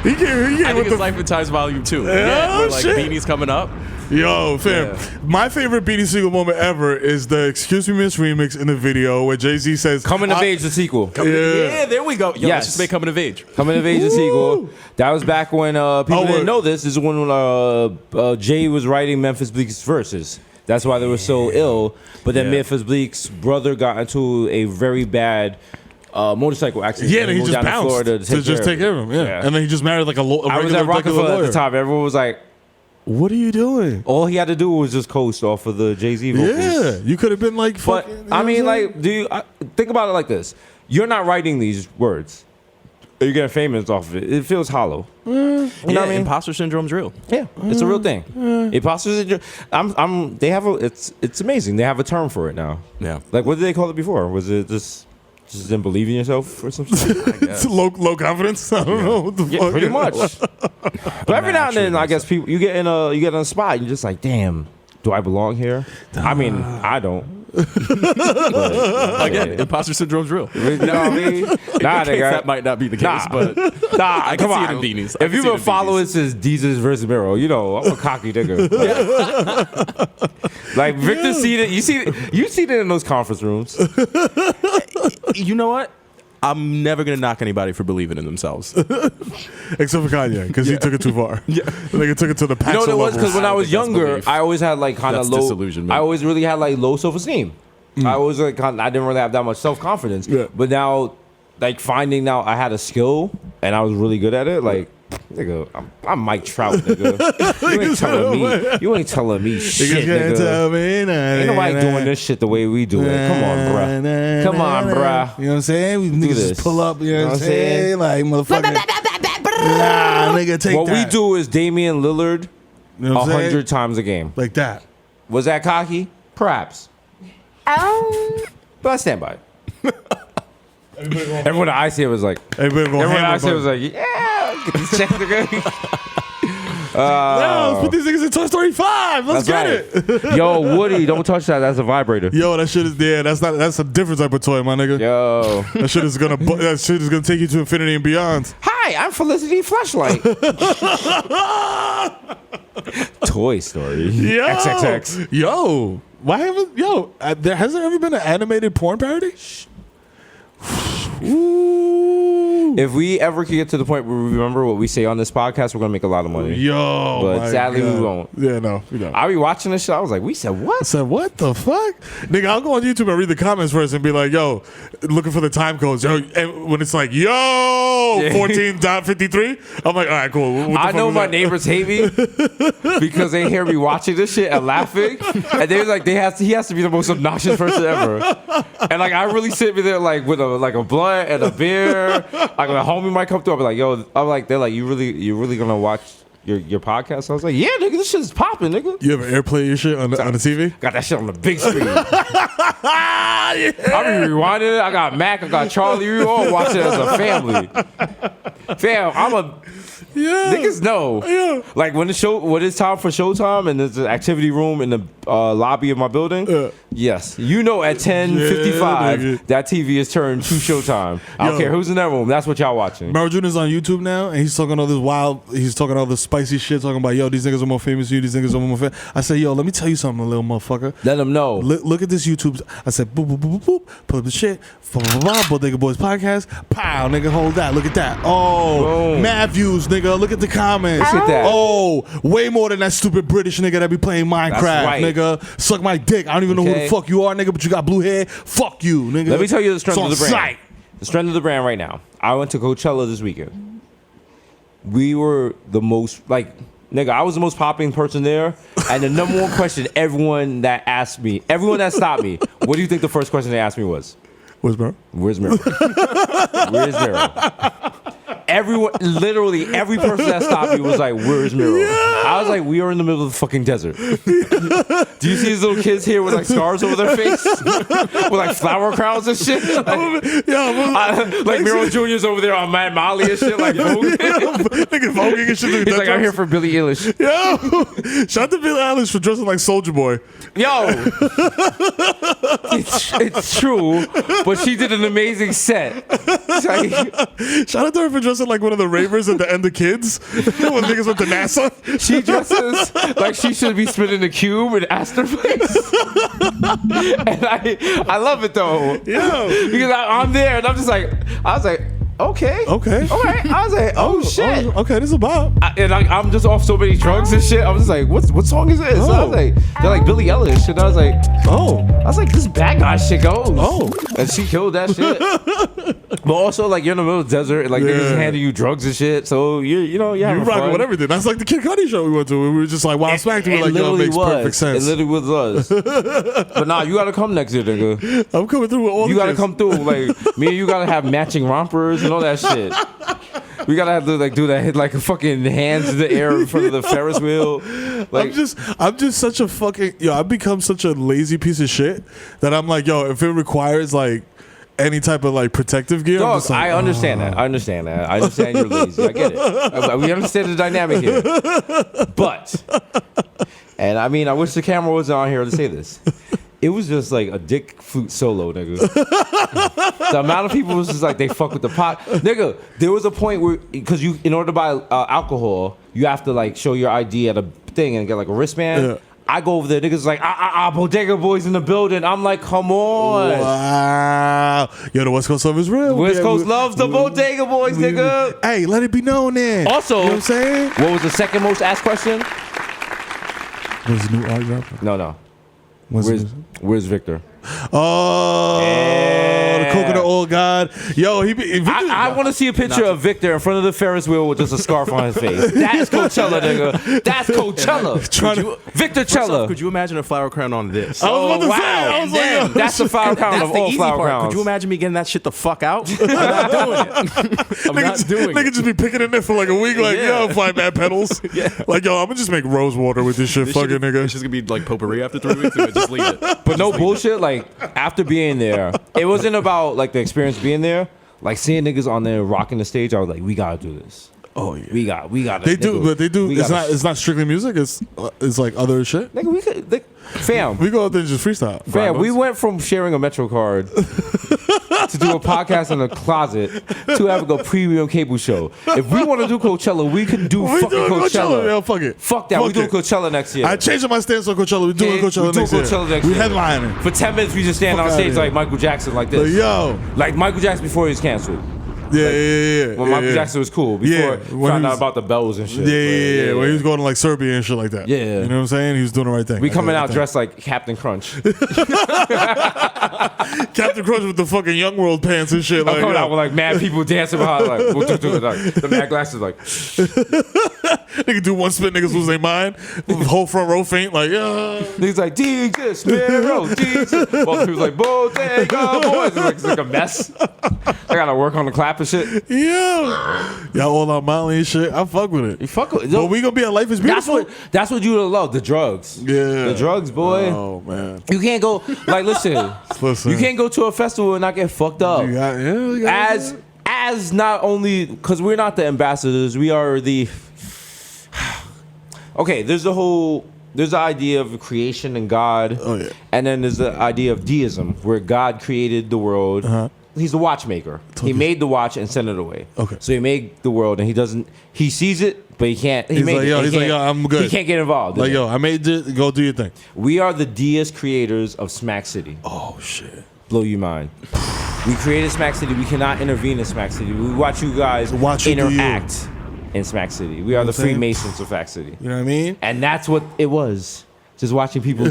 He came I think with it's the... Life and Times Volume 2. Yeah, where like shit. Beanie's coming up. Yo, fam, my favorite Beanie Siegel moment ever is the Excuse Me Miss remix in the video where Jay-Z says, Coming of Age, the sequel. Yeah, there we go. Yo, Yes. let's just make Coming of Age. Coming of Age, the sequel. That was back when people didn't know this. This is when Jay was writing Memphis Bleek's verses. That's why they were so ill. But then Memphis Bleek's brother got into a very bad motorcycle accident. yeah, and he moved just down to bounced Florida to just take care of him. Yeah. And then he just married like a regular I was at Rockefeller at the time. Everyone was like, what are you doing? all he had to do was just coast off of the Jay-Z vocals. Yeah, you could have been like, But fucking, I mean, you know what I'm saying? like, think about it like this: you're not writing these words. You're getting famous off of it. It feels hollow. You know what I mean? Imposter syndrome's real. Yeah, it's a real thing. Imposter syndrome. They have it's amazing. They have a term for it now. Yeah. Like, what did they call it before? Was it just didn't believe in yourself or something? It's low confidence. I don't know what the fuck. Pretty much. But every now and then, I guess people you get in a spot, and you're just like, damn, do I belong here? I mean, I don't. Again, imposter syndrome's real. You know what I mean? Nah, nigga. That might not be the case, but I can come see it on. in beanies. I If can you've see it been in following since Desus versus Mero, you know I'm a cocky nigga. Like Victor seen it. You see it in those conference rooms. you know what? I'm never gonna knock anybody for believing in themselves. Except for Kanye, because he took it too far. Yeah, the nigga took it to the You know Paxo what it was? level. Because when I was think that's younger, belief. I always had like kind of That's low. disillusionment. I always really had like low self-esteem. I always like I didn't really have that much self-confidence. Yeah. But now, like finding out I had a skill and I was really good at it, like. Nigga, I'm Mike Trout, nigga. You ain't telling me shit, Niggas tell nigga. me Ain't nobody doing this shit the way we do it. Come on, bruh. Come on, bruh. You know what I'm saying? We niggas this. just pull up, you know what I'm saying? Like, motherfucker. Nah, nigga, take What that. we do is Damian Lillard You know what I'm saying? 100 times a game. Like that. Was that cocky? Perhaps. But I stand by it. Everyone I see it was like, Everyone I see it was like, yeah, get these checks, nigga. No, let's put these niggas in Toy Story 5. Let's get it. Yo, Woody, don't touch that. That's a vibrator. Yo, that shit is there. That's a different type of toy, my nigga. Yo. That shit is gonna take you to infinity and beyond. Hi, I'm Felicity Fleshlight. Toy Story. Yo, XXX. Yo, why haven't there hasn't ever been an animated porn parody? Ooh. If we ever can get to the point where we remember what we say on this podcast, we're gonna make a lot of money. Yo, But my sadly, we God. won't. Yeah, no, we don't. I be watching this shit. I was like, we said what? I said, what the fuck? Nigga, I'll go on YouTube and read the comments first and be like, yo, looking for the time codes. Yo, and when it's like, yo, 14.53, I'm like, all right, cool. What the I fuck know was my that? neighbors hate me because they hear me watching this shit and laughing, and they're like, he has to be the most obnoxious person ever. And like, I really sit there like with a blunt and a beer. Like a homie might come through, I'll be like, yo, I'm like, they're like, you really gonna watch your podcast? I was like, yeah, nigga, this shit is popping, nigga. You ever airplay your shit on the TV? Got that shit on the big screen. I be rewinding it. I got Mac, I got Charlie. We all watch it as a family. Fam, niggas know. Yeah. Like when it's time for showtime and there's an activity room in the lobby of my building. Yes, you know at 10:55 nigga. that TV is turned to showtime. I don't Yo. care who's in that room. That's what y'all watching. Mero Jr.'s on YouTube now, and he's talking all this spicy shit, talking about, yo, these niggas are more famous than you, these niggas are more famous. I say, yo, let me tell you something, little motherfucker. Let them know. Look at this YouTube. I said, boop, boop, boop, boop, boop. Pull up the shit. Bodega Boys Podcast. Pow, nigga, hold that. Look at that. Oh, Boom. mad views, nigga. Look at the comments. Look at that. Oh, way more than that stupid British nigga that be playing Minecraft, right. nigga. Suck my dick. I don't even know who the Okay. fuck you are, nigga, but you got blue hair. Fuck you, nigga. Let me tell you the strength It's of the on brand. site. The strength of the brand right now. I went to Coachella this weekend. We were the most, like, nigga, I was the most popular person there. And the number one question everyone that stopped me, what do you think the first question they asked me was? Where's Mero? Where's Mero? Where's Mero? everyone, literally every person that stopped me was like, "Where's Mero?" Yeah. I was like, "We are in the middle of the fucking desert." Do you see these little kids here with like scars over their face, with like flower crowns and shit? Like Mero Jr.'s over there on Mad Molly and shit, like voguing. Nigga voguing and shit. He's like, "I'm here for Billie Eilish." Yo, shout out to Billie Eilish for dressing like Soulja Boy. Yo, it's true, but she did an amazing set. Like, shout out to her for dressing like one of the ravers at the end of Kids when niggas went to NASA. She dresses like she should be spinning a cube in Astor Place. And I love it though. Yeah, because I'm there and I'm just like, I was like, okay, all right. I was like, oh shit, okay, this is a bop. And I'm just off so many drugs and shit. I was just like, what song is this? So I was like, they're like Billie Eilish, and I was like, this bad guy shit goes. And she killed that shit. But also, like, you're in the middle of the desert, and like niggas handing you drugs and shit. So you rocking with everything. That's like the Kid Cudi show we went to. We were just like wild smacked. We were like, yo, it makes perfect sense. It literally was. But nah, you gotta come next year, nigga. I'm coming through with all. You gotta come through. Like me and you gotta have matching rompers and all that shit. We gotta have to like do that, hit like a fucking hands in the air in front of the Ferris wheel. Like I'm just such a fucking I've become such a lazy piece of shit that I'm like, yo, if it requires like any type of like protective gear, dog, I'm just like, I understand that. I understand you're lazy. I get it. We understand the dynamic here. But, and I mean, I wish the camera wasn't on here to say this. It was just like a dick flute solo, nigga. The amount of people was just like, they fuck with the pot. Nigga, there was a point where, because you, in order to buy alcohol, you have to like show your ID at a thing and get like a wristband. Yeah. I go over there, niggas like, Bodega Boys in the building. I'm like, come on. Wow. Yo, the West Coast love is real. West Coast loves the Bodega Boys, nigga. Hey, let it be known then. Also, you know what I'm saying? What was the second most asked question? Was the new art rapper? No. Where's Victor? Oh, the coconut oil god. Yo, I want to see a picture of Victor in front of the Ferris wheel with just a scarf on his face. That's Coachella, nigga. That's Coachella. Victor Chella. Could you imagine a flower crown on this? I was about to say. I was like, that's the flower crown of all flower crowns. Could you imagine me getting that shit the fuck out? I'm not doing it. I'm not doing it. Nigga just be picking it there for like a week, like, yo, find mad pedals. Like, yo, I'm gonna just make rose water with this shit, fucking nigga. It's just gonna be like potpourri after 3 weeks, and just leave it. But no bullshit, like, after being there, it wasn't about like the experience being there. Like seeing niggas on there rocking the stage, I was like, we gotta do this. Oh yeah, we got. They do. It's not strictly music. It's like other shit. Nigga, we could, fam. We go out there and just freestyle. Fam, we went from sharing a Metro card to do a podcast in a closet to having a premium cable show. If we want to do Coachella, we can do fucking Coachella. Yo, fuck it. Fuck that. We do Coachella next year. I changed my stance on Coachella. We doing Coachella next year. We headlining. For 10 minutes, we just stand on stage like Michael Jackson, like this. Yo, like Michael Jackson before he was canceled. Yeah. When Michael Jackson was cool before found out about the bells and shit. Yeah. When he was going to like Serbia and shit like that. Yeah. You know what I'm saying? He was doing the right thing. We coming out dressed like Captain Crunch. Captain Crunch with the fucking Young World pants and shit. I'm coming out with like mad people dancing behind like the mad glasses like. They can do one spit, niggas lose their mind. Whole front row faint like, yeah. Niggas like, Jesus, Mero, Jesus. Well, people like, Bodega Boys. It's like a mess. I gotta work on the clap and shit. Yeah. Y'all all out Molly and shit. I fuck with it. You fuck with it. But we gonna be at Life is Beautiful. That's what you love, the drugs. Yeah. The drugs, boy. Oh, man. You can't go, like, listen. You can't go to a festival and not get fucked up. As not only, because we're not the ambassadors, we are the... Okay, there's the idea of creation and God. Oh, yeah. And then there's the idea of deism, where God created the world. Uh-huh. He's the watchmaker. He made the watch and sent it away. Okay. So he made the world and he sees it, but he can't. He's like, yo, I'm good. He can't get involved. Like, yo, I made it. Go do your thing. We are the deist creators of Smack City. Oh, shit. Blow your mind. We created Smack City. We cannot intervene in Smack City. We watch you guys interact in Smack City. We are the Freemasons of Smack City. You know what I mean? And that's what it was. Just watching people,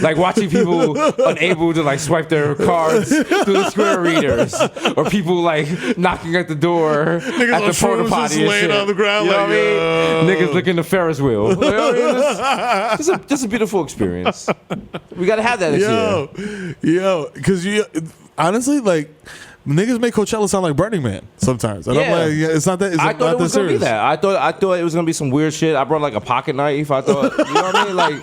watching people unable to like swipe their cards through the square readers, or people like knocking at the door niggas at the porta potty and shit. On the ground, you know like, what I mean? Niggas licking the Ferris wheel. You know what I mean? Just a beautiful experience. We gotta have that this year. Yo, because honestly, like, Niggas make Coachella sound like Burning Man sometimes. And I'm like, it's not that. It's I not thought it that was gonna be serious. that. I thought it was gonna be some weird shit. I brought like a pocket knife. I thought, you know what I mean? Like,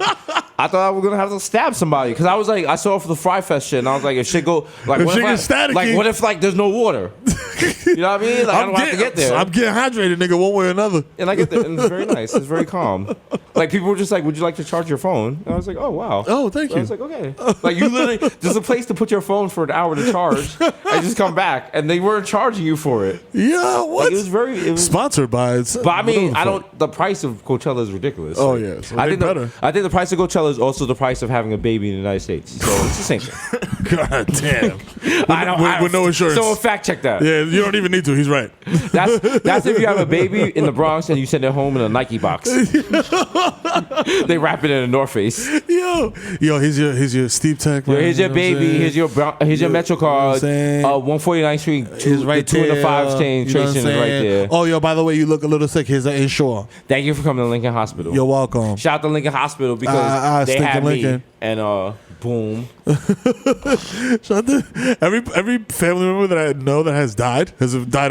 I thought I was gonna have to stab somebody because I was like, I saw it for the Fry Fest shit, and I was like, if shit go like, what if like there's no water? You know what I mean? Like, I don't have to get there. I'm getting hydrated, nigga, one way or another. And I get there, and it's very nice. It's very calm. Like people were just like, "Would you like to charge your phone?" And I was like, "Oh wow." Oh, thank you. I was like, "Okay." Like you literally, there's a place to put your phone for an hour to charge, and just come back, and they weren't charging you for it. Yeah, what? Like, it was sponsored by. But I mean, I don't. The price of Coachella is ridiculous. Oh yeah, so I think better. I think the price of Coachella is also the price of having a baby in the United States. So it's the same thing. God damn. With no insurance. Someone fact check that. Yeah, you don't even need to. He's right. That's if you have a baby in the Bronx and you send it home in a Nike box. They wrap it in a North Face. Yo, here's your Steve Tech. Yo, here's your baby. Here's your Metro card. 149th Street. Is right the 2 and the 5 chain tracing is right there. Oh, yo, by the way, you look a little sick. Here's an insure. Thank you for coming to Lincoln Hospital. You're welcome. Shout out to Lincoln Hospital because they had Lincoln. me. And boom. Shout out to every family member that I know that has died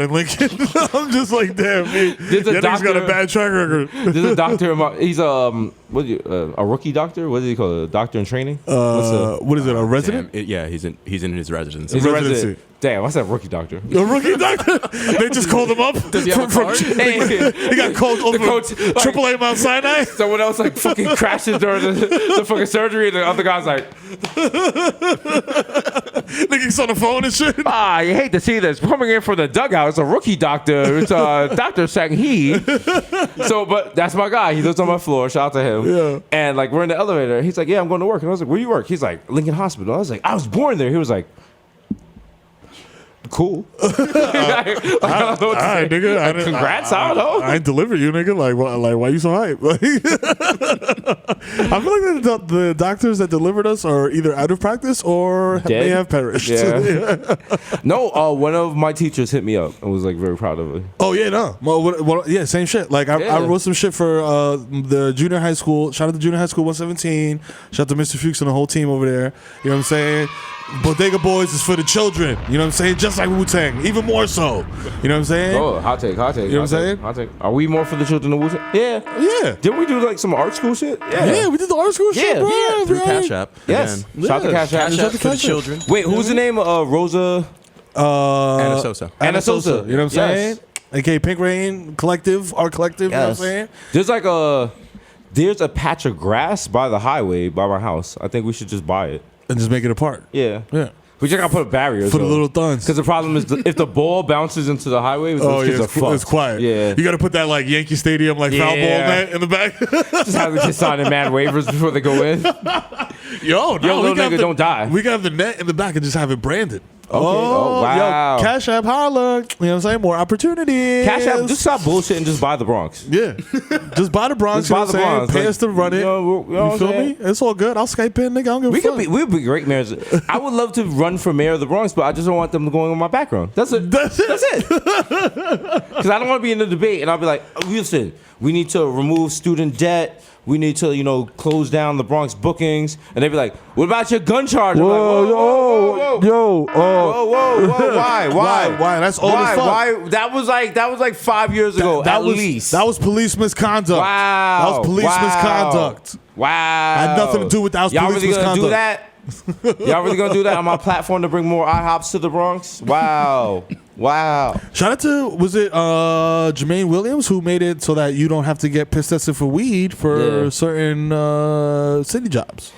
in Lincoln. I'm just like, damn, he's got a bad track record. There's a doctor. He's a rookie doctor. What do you call it? A doctor in training? What is it? A resident? Damn, he's in his residency. He's a resident. Damn, what's that rookie doctor? A rookie doctor? They just called him up. Does he have a card? He got called over AAA Mount Sinai. Someone else like fucking crashes during the fucking surgery, and the other guy's like, niggas on the phone and shit. you hate to see this. Coming in from the dugout, it's a rookie doctor. It's Dr. Sang-hee. But that's my guy. He lives on my floor. Shout out to him. Yeah. And like we're in the elevator. He's like, yeah, I'm going to work. And I was like, where do you work? He's like, Lincoln Hospital. I was like, I was born there. He was like, cool. I don't know what to say. Nigga, congrats, I don't know. I ain't deliver you, nigga. Like why you so hype? I feel like the doctors that delivered us are either out of practice or Dead? may have perished. Yeah. No, one of my teachers hit me up and was like very proud of it. Oh yeah, no. Well, yeah, same shit. Like I wrote some shit for the junior high school. Shout out to junior high school 117. Shout out to Mr. Fuchs and the whole team over there. You know what I'm saying? Bodega Boys is for the children. You know what I'm saying? Just like Wu-Tang, even more so. You know what I'm saying? Oh, hot take. You know what I'm saying? Hot take. Are we more for the children of Wu-Tang? Yeah. Yeah. Didn't we do like some art school shit? Yeah, we did the art school shit, bro. Yeah. Through Cash App. Yes. Again. Shout out to Cash App. Cash App for the children. Wait, who's the name of Rosa? Anna Sosa. Anna Sosa. You know what I'm saying? AKA Pink Rain Collective, Art Collective. Yes. You know what I'm saying? There's a patch of grass by the highway by my house. I think we should just buy it. And just make it a park. Yeah. Yeah. We just gotta put barriers For the little thuns. Because the problem is if the ball bounces into the highway, those kids are fucked. It's quiet. Yeah. You got to put that like Yankee Stadium like foul ball net in the back. Just have the kids signing mad waivers before they go in. Yo, little nigga, don't die. We got the net in the back and just have it branded. Okay. Oh, wow. Yo, Cash App, holla. You know what I'm saying? More opportunities. Cash App, just stop bullshit and just buy the Bronx. Yeah. Just buy the Bronx. Just buy the Bronx. Pay us to run it. You know you feel me? It's all good. I'll Skype in, nigga. I don't give a fuck. We'd be great mayors. I would love to run for mayor of the Bronx, but I just don't want them going on my background. That's it. Because I don't want to be in the debate and I'll be like, listen, we need to remove student debt. We need to, close down the Bronx bookings. And they'd be like, what about your gun charge? I'm like, whoa. Why? That's old as fuck. Why? That was like 5 years ago, at least. That was police misconduct. Wow. That was police misconduct. Wow. Had nothing to do with that. Was Y'all police really gonna misconduct. do that? Y'all really gonna do that on my platform to bring more IHOPs to the Bronx? Wow. Shout out to, was it Jermaine Williams who made it so that you don't have to get pissed tested for weed for certain city jobs?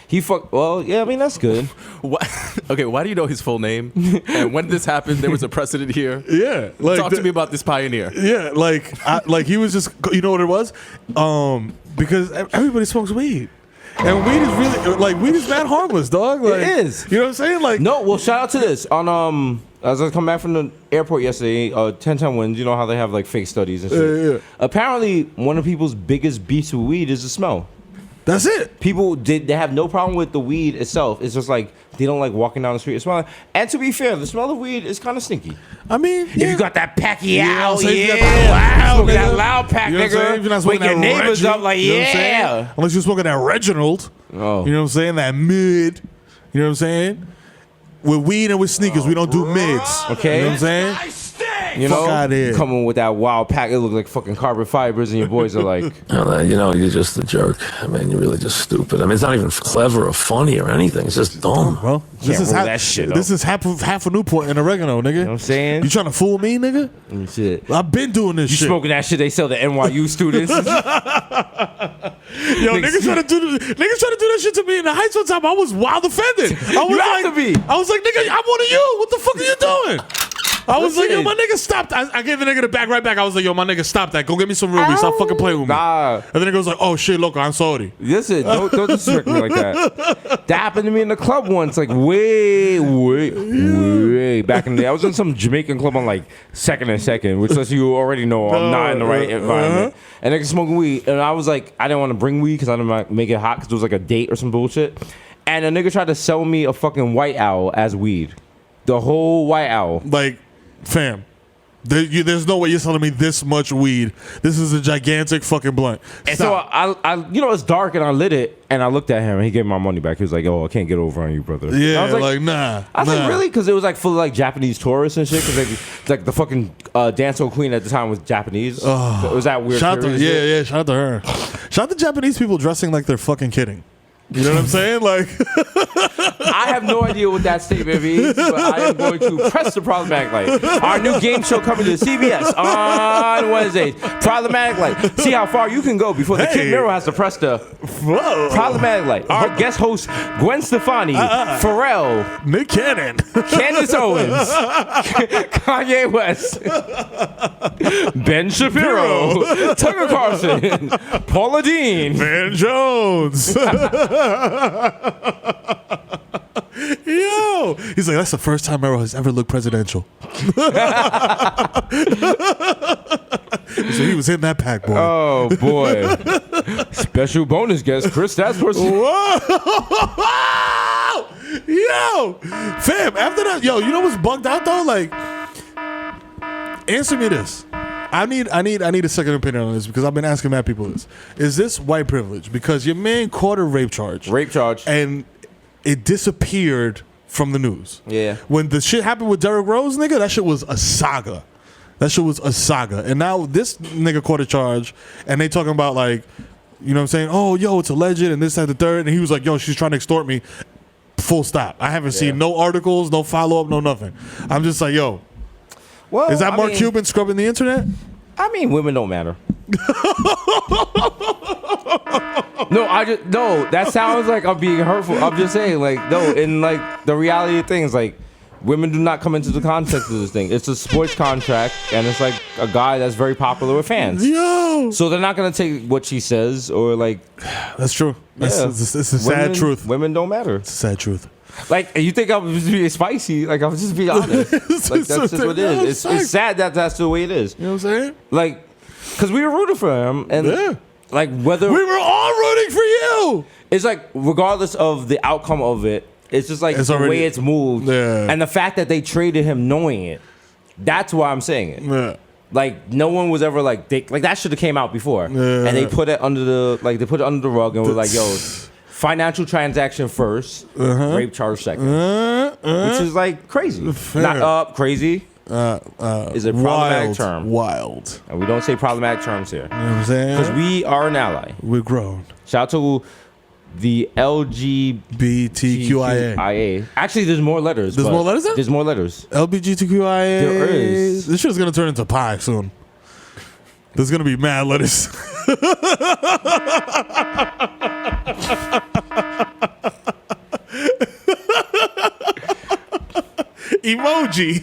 Well, yeah, I mean, that's good. Okay, why do you know his full name? And when this happened, there was a precedent here. Yeah. Talk to me about this pioneer. Yeah, like he was just, you know what it was? Because everybody smokes weed. And weed is mad harmless, dog. Like, it is. You know what I'm saying? Like, no, well, shout out to this. As I come back from the airport yesterday, 1010 Winds, you know how they have like fake studies and shit. Yeah. Apparently, one of people's biggest beefs with weed is the smell. That's it. People they have no problem with the weed itself. It's just like they don't like walking down the street and smelling. And to be fair, the smell of weed is kind of stinky. I mean, if you got that packy out, that loud pack, nigga, wake your neighbors up like, Unless you're smoking that Reginald. Oh. You know what I'm saying? That mid. You know what I'm saying? with weed and with sneakers. We don't do mids. Okay. You know what I'm saying? You know, Fuck outta here. coming with that wild pack, it look like fucking carbon fibers, and your boys are like, you're just a jerk. I mean, you're really just stupid. I mean, it's not even clever or funny or anything. It's just dumb. Well, this is roll that shit up. This is half a Newport and oregano, nigga. You know what I'm saying? You trying to fool me, nigga? Shit. I've been doing this You shit. smoking that shit they sell to NYU students? Yo, niggas trying to do that shit to me in the Heights one time. I was wild offended. I was You have to be. I was like, nigga, I'm one of you. What the fuck are you doing? I was like, yo, my nigga, stop. I gave the nigga the bag right back. I was like, yo, my nigga, stop that. Go get me some rubies. Stop fucking playing with me. Nah. And then the nigga was like, oh shit, loco, I'm sorry. Listen, don't disrespect me like that. That happened to me in the club once, like way back in the day. I was in some Jamaican club on like Second and Second, which lets you already know I'm not in the right environment. And niggas smoking weed, and I was like, I didn't want to bring weed because I didn't want to make it hot because it was like a date or some bullshit. And a nigga tried to sell me a fucking white owl as weed, the whole white owl. Like, fam. There's no way you're selling me this much weed. This is a gigantic fucking blunt. And so I it's dark, and I lit it, and I looked at him, and he gave me my money back. He was like, "Oh, I can't get over on you, brother." Yeah, I was like nah. I was like, really? Because it was like full of like Japanese tourists and shit. Because like the fucking dancehall queen at the time was Japanese. So it was that weird. Shout out to, shout out to her. Shout out to Japanese people dressing like they're fucking kidding. You know what I'm saying? Like, I have no idea what that statement means, but I am going to press the problematic light. Our new game show coming to CBS on Wednesdays. Problematic light. See how far you can go before the kid Mero has to press the problematic light. Our guest host Gwen Stefani, Pharrell, Nick Cannon, Candace Owens, Kanye West, Ben Shapiro, Tucker Carlson, Paula Dean, Van Jones. Yo, he's like, that's the first time Mero has ever looked presidential. So he was in that pack, boy. Oh boy! Special bonus guest Chris. That's person. Whoa! Yo, fam. After that, yo, you know what's bugged out though? Like, answer me this. I need a second opinion on this because I've been asking mad people this. Is this white privilege? Because your man caught a rape charge. And it disappeared from the news. Yeah. When the shit happened with Derrick Rose, nigga, that shit was a saga. And now this nigga caught a charge and they talking about like, you know what I'm saying? Oh, yo, it's alleged and this, that, the third. And he was like, yo, she's trying to extort me. Full stop. I haven't seen no articles, no follow-up, no nothing. I'm just like, yo. Well, Is that Mark Cuban scrubbing the internet? I mean, women don't matter. No, that sounds like I'm being hurtful. I'm just saying, like, no, in like the reality of things, like, women do not come into the context of this thing. It's a sports contract, and it's like a guy that's very popular with fans. Yo. So they're not gonna take what she says or like. That's true. It's a sad truth. Women don't matter. It's a sad truth. Like, you think I'm just being spicy? Like, I'm just being honest. Like, that's just what it is. It's sad that that's the way it is. You know what I'm saying? Like, because we were rooting for him, and like whether we were all rooting for you. It's like regardless of the outcome of it, it's just like the way it's moved, and the fact that they traded him knowing it. That's why I'm saying it. Yeah. Like no one was ever like that should have came out before, and they put it under the rug and were like, yo. Financial transaction first, rape charge second, which is like crazy. Not crazy. Is a problematic term. Wild. And we don't say problematic terms here. You know what I'm saying? Because we are an ally. We're grown. Shout out to the LGBTQIA. Actually, there's more letters. There's more letters? There's more letters. LGBTQIA. There is. This shit's gonna turn into pie soon. There's gonna be mad letters. Emoji.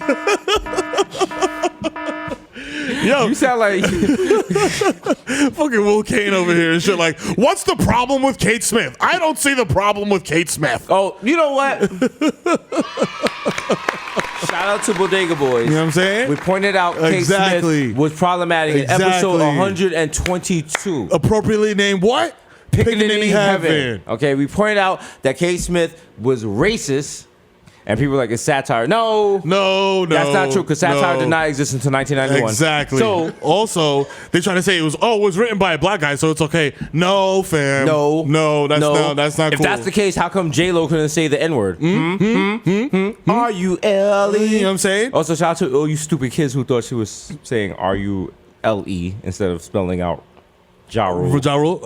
Yo, you sound like fucking Will Kane over here and shit. Like, what's the problem with Kate Smith? I don't see the problem with Kate Smith. Oh, you know what? Shout out to Bodega Boys. You know what I'm saying? We pointed out Kate Smith was problematic in episode 122. Appropriately named what? Pickaninny Heaven. Okay, we pointed out that Kate Smith was racist And people were like, it's satire. No, that's not true because satire did not exist until 1991. Exactly. So also, they try to say it was written by a black guy, so it's okay. No, fam. No, that's not if cool. If that's the case, how come J-Lo couldn't say the N-word? R-U-L-E. You know what I'm saying? Also, shout out to all you stupid kids who thought she was saying R-U-L-E instead of spelling out Ja Rule,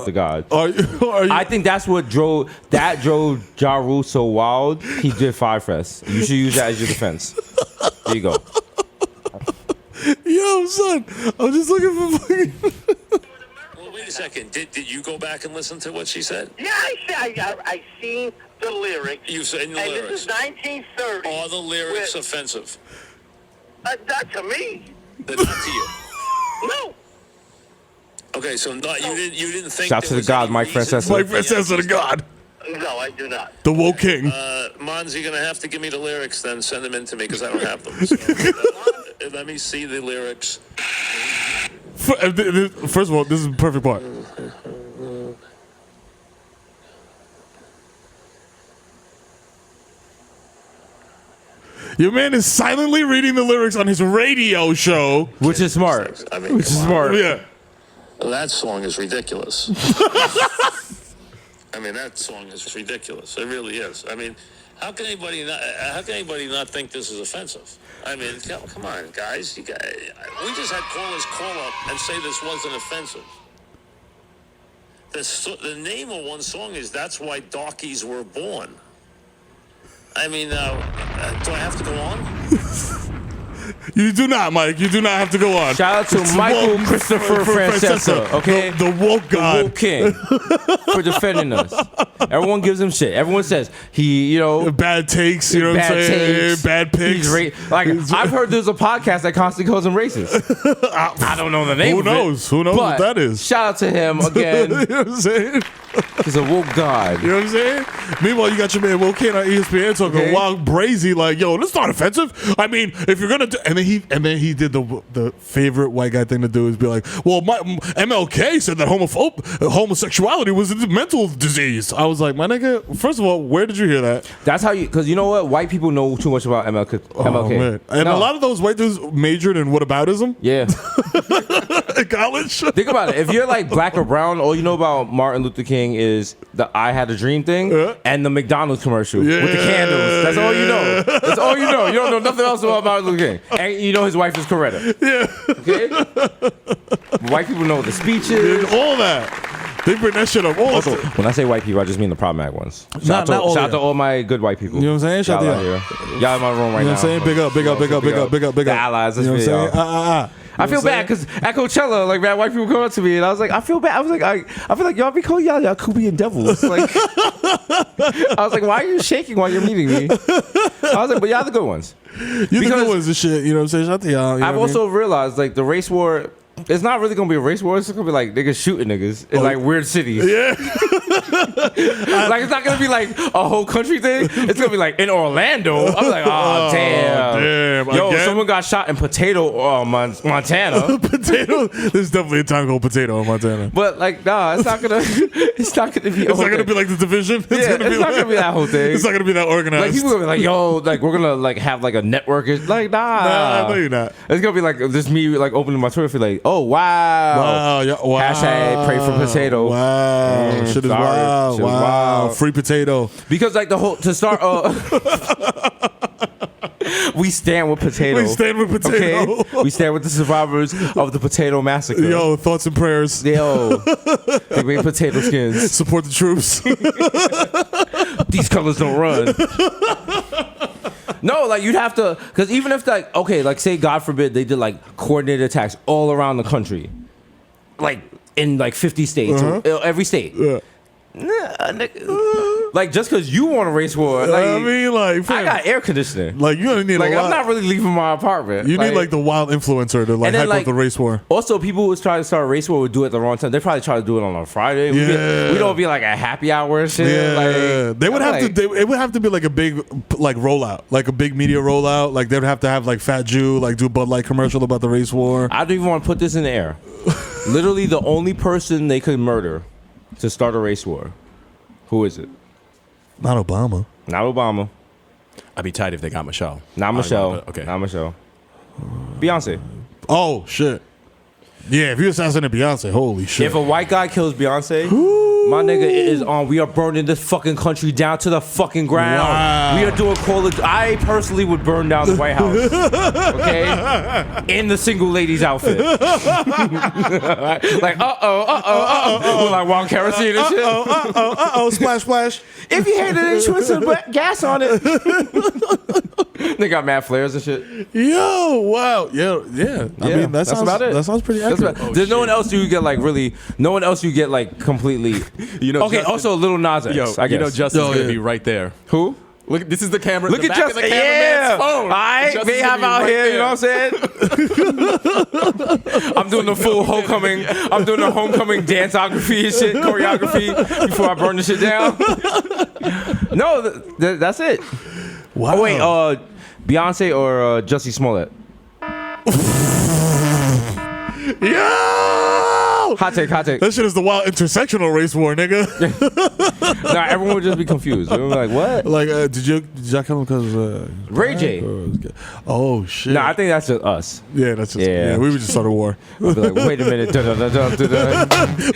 the God. Are you, I think that's what drove Ja Rule so wild. He did Fire Fest. You should use that as your defense. There you go. Yo, son, I'm just looking for fucking... Well, wait a second. Did you go back and listen to what she said? Yeah, I seen the lyrics. You seen the lyrics? This is 1930. Are the lyrics offensive? Not to me. They're not to you. No. Okay, so you didn't think. Shout to the God, Mike Francesa. Mike Francesa, the God. No, I do not. The woke king. Mons, you're gonna have to give me the lyrics. Then send them in to me because I don't have them. So, let me see the lyrics. First of all, this is the perfect part. Your man is silently reading the lyrics on his radio show, which is smart. I mean, which is smart. Yeah. That song is ridiculous. I mean, that song is ridiculous. It really is. I mean, how can anybody not think this is offensive? I mean, come on, guys. We just had callers call up and say this wasn't offensive. The name of one song is "That's Why Darkies Were Born." I mean, do I have to go on? You do not, Mike. You do not have to go on. Shout out to Michael Christopher Francesa, okay? The woke God. The woke king for defending us. Everyone gives him shit. Everyone says he, bad takes, you know what I'm saying? Takes. Bad picks. I've heard there's a podcast that constantly calls him racist. I don't know the name of it. Who knows what that is? Shout out to him again. You know what I'm saying? He's a woke God. You know what I'm saying? Meanwhile, you got your man Will Kane on ESPN talking wild brazy, like, yo, that's not offensive. I mean, if you're gonna do, and then he did the favorite white guy thing to do is be like, well, MLK said that homosexuality was a mental disease. I was like, my nigga, first of all, where did you hear that? That's how because you know what? White people know too much about MLK. Oh, man. And a lot of those white dudes majored in whataboutism. Yeah. In college. Think about it. If you're like black or brown, all you know about Martin Luther King is the I Had a Dream thing and the McDonald's commercial with the candles. That's all you know. That's all you know. You don't know nothing else about Martin Luther King. And you know his wife is Coretta. Yeah. Okay? White people know the speeches. All that. They bring that shit up. Also, when I say white people, I just mean the problematic ones. Shout out to all my good white people. You know what I'm saying? Shout out here. Y'all in my room right now. You know what I'm saying? Big up. The allies. You know what I'm saying? I feel bad because at Coachella, like, man, white people come up to me and I was like, I feel bad. I was like, I feel like y'all be calling y'all Kubian devils. Like, I was like, why are you shaking while you're meeting me? I was like, but y'all the good ones. You the good ones and shit. You know what I'm saying? Shout out to y'all. I've also realized like the race war. It's not really gonna be a race war. It's gonna be like niggas shooting niggas in like weird cities. Yeah. Like it's not gonna be like a whole country thing. It's gonna be like in Orlando. I'm like, oh damn. Yo, someone got shot in Montana. Potato. There's definitely a time called Potato in Montana. But like, nah, it's not gonna be. It's not gonna be like the division. It's not gonna be that whole thing. It's not gonna be that organized. Like people gonna be like, yo, like we're gonna like have like a network. It's like nah. No, you're not. It's gonna be like just me like opening my Twitter feed like, oh wow. Wow. Hashtag pray for potato. Wow. Shit is wild. Wow. Free potato. Because like the whole to start we stand with potato. We stand with potato. Okay? We stand with the survivors of the potato massacre. Yo, thoughts and prayers. Yo. They made potato skins. Support the troops. These colors don't run. No, like you'd have to, because even if like, okay, like say God forbid they did like coordinated attacks all around the country, like in like 50 states, or every state. Yeah. Like just because you want a race war, like I mean, like I got air conditioning. Like you don't need like a lot. I'm not really leaving my apartment. You need like the wild influencer to like hype up the race war. Also, people who try to start a race war would do it at the wrong time. They probably try to do it on a Friday. We don't be like a happy hour and shit. Yeah, like, they would have to. It would have to be like a big like rollout, like a big media rollout. Like they'd have to have like Fat Jew like do a Bud Light commercial about the race war. I don't even want to put this in the air. Literally, the only person they could murder to start a race war. Who is it? Not Obama. Not Obama. I'd be tight if they got Michelle. Not Michelle. Okay. Not Michelle. Beyonce. Oh shit. Yeah, if you assassinated Beyonce, holy shit. If a white guy kills Beyonce, my nigga is on. We are burning this fucking country down to the fucking ground. Wow. We are doing I personally would burn down the White House. Okay? In the single lady's outfit. Like, with like wild kerosene and shit. Splash, splash. If you hated it, you put some gas on it. They got mad flares and shit. Yo, wow. Yeah. I mean, that's about it. That sounds pretty accurate. There's no one else you get like really. No one else you get like completely. You know. Okay. Justin, Also, a little Nas X. Yo, I guess. you know, Justin's gonna be right there. Who? Look, this is the camera. Look the at back Justin. of the cameraman's phone. All right, Justin's me gonna I'm be out right here. there. You know what I'm saying? I'm doing the full homecoming. I'm doing the homecoming danceography and shit, choreography before I burn the shit down. No, that's it. Wow. Oh wait, Beyonce or Jussie Smollett? Yo! Hot take. That shit is the wild intersectional race war, nigga. Nah, everyone would just be confused. They would be like, what? Like, did y'all come because Ray J. Oh shit. Nah, I think that's just us. Yeah, that's just Yeah. we would just start a war. We'd be like, wait a minute.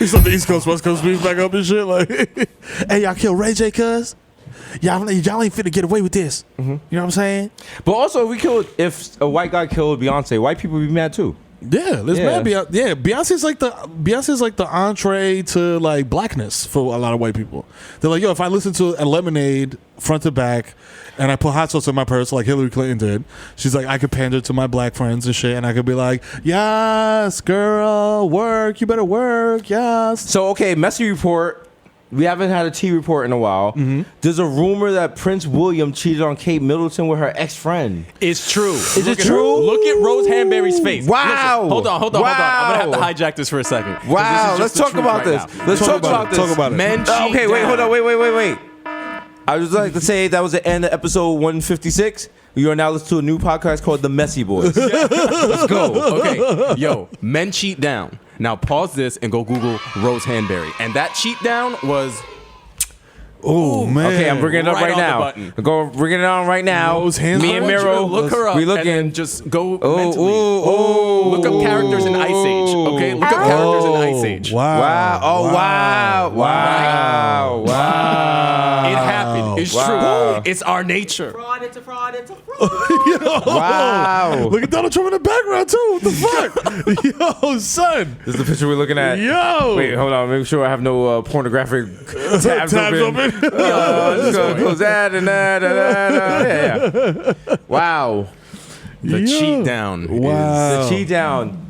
We start the East Coast, West Coast beef back up and shit. Like, hey, y'all kill Ray J, cuz y'all ain't finna get away with this. You know what I'm saying? But also, if a white guy killed Beyonce, white people would be mad too. Yeah, there's mad Beyonce. Yeah, Beyonce's like the entree to like blackness for a lot of white people. They're like, yo, if I listen to a Lemonade front to back, and I put hot sauce in my purse like Hillary Clinton did, she's like, I could pander to my black friends and shit, and I could be like, yes, girl, work, you better work, yes. So okay, messy report. We haven't had a tea report in a while. There's a rumor that Prince William cheated on Kate Middleton with her ex-friend. It's true. Is it true? Look at Rose Hanberry's face. Wow. Listen, hold on. I'm gonna have to hijack this for a second. 'Cause Wow. this is Let's just the talk truth about right this. now. Let's talk about this. Talk about it. Men cheat Okay, wait, down. hold on. Wait. I would just like to say that was the end of episode 156. You are now listening to a new podcast called The Messy Boys. Let's go. Okay, yo, men cheat down. Now pause this and go Google Rose Hanberry. And that cheat down was... Oh man. Okay, I'm bringing it up Right right on the now. button. Go bring it on right now. Rose Hanberry. Me and I want you to Mero, look her up. we And looking. then just go Oh, mentally. oh. Look up characters in Ice Age. Okay, look up characters in Ice Age. Wow. Wow. Oh, wow. Wow. Wow. It happened. It's Wow. true. It's our nature. It's a fraud. Wow. Look at Donald Trump in the background too. What the fuck? Yo, son. This is the picture we're looking at. Yo. Wait, hold on. Make sure I have no pornographic tabs open. Just gonna close that and that. Yeah. Wow. The cheat down. Wow. The cheat down.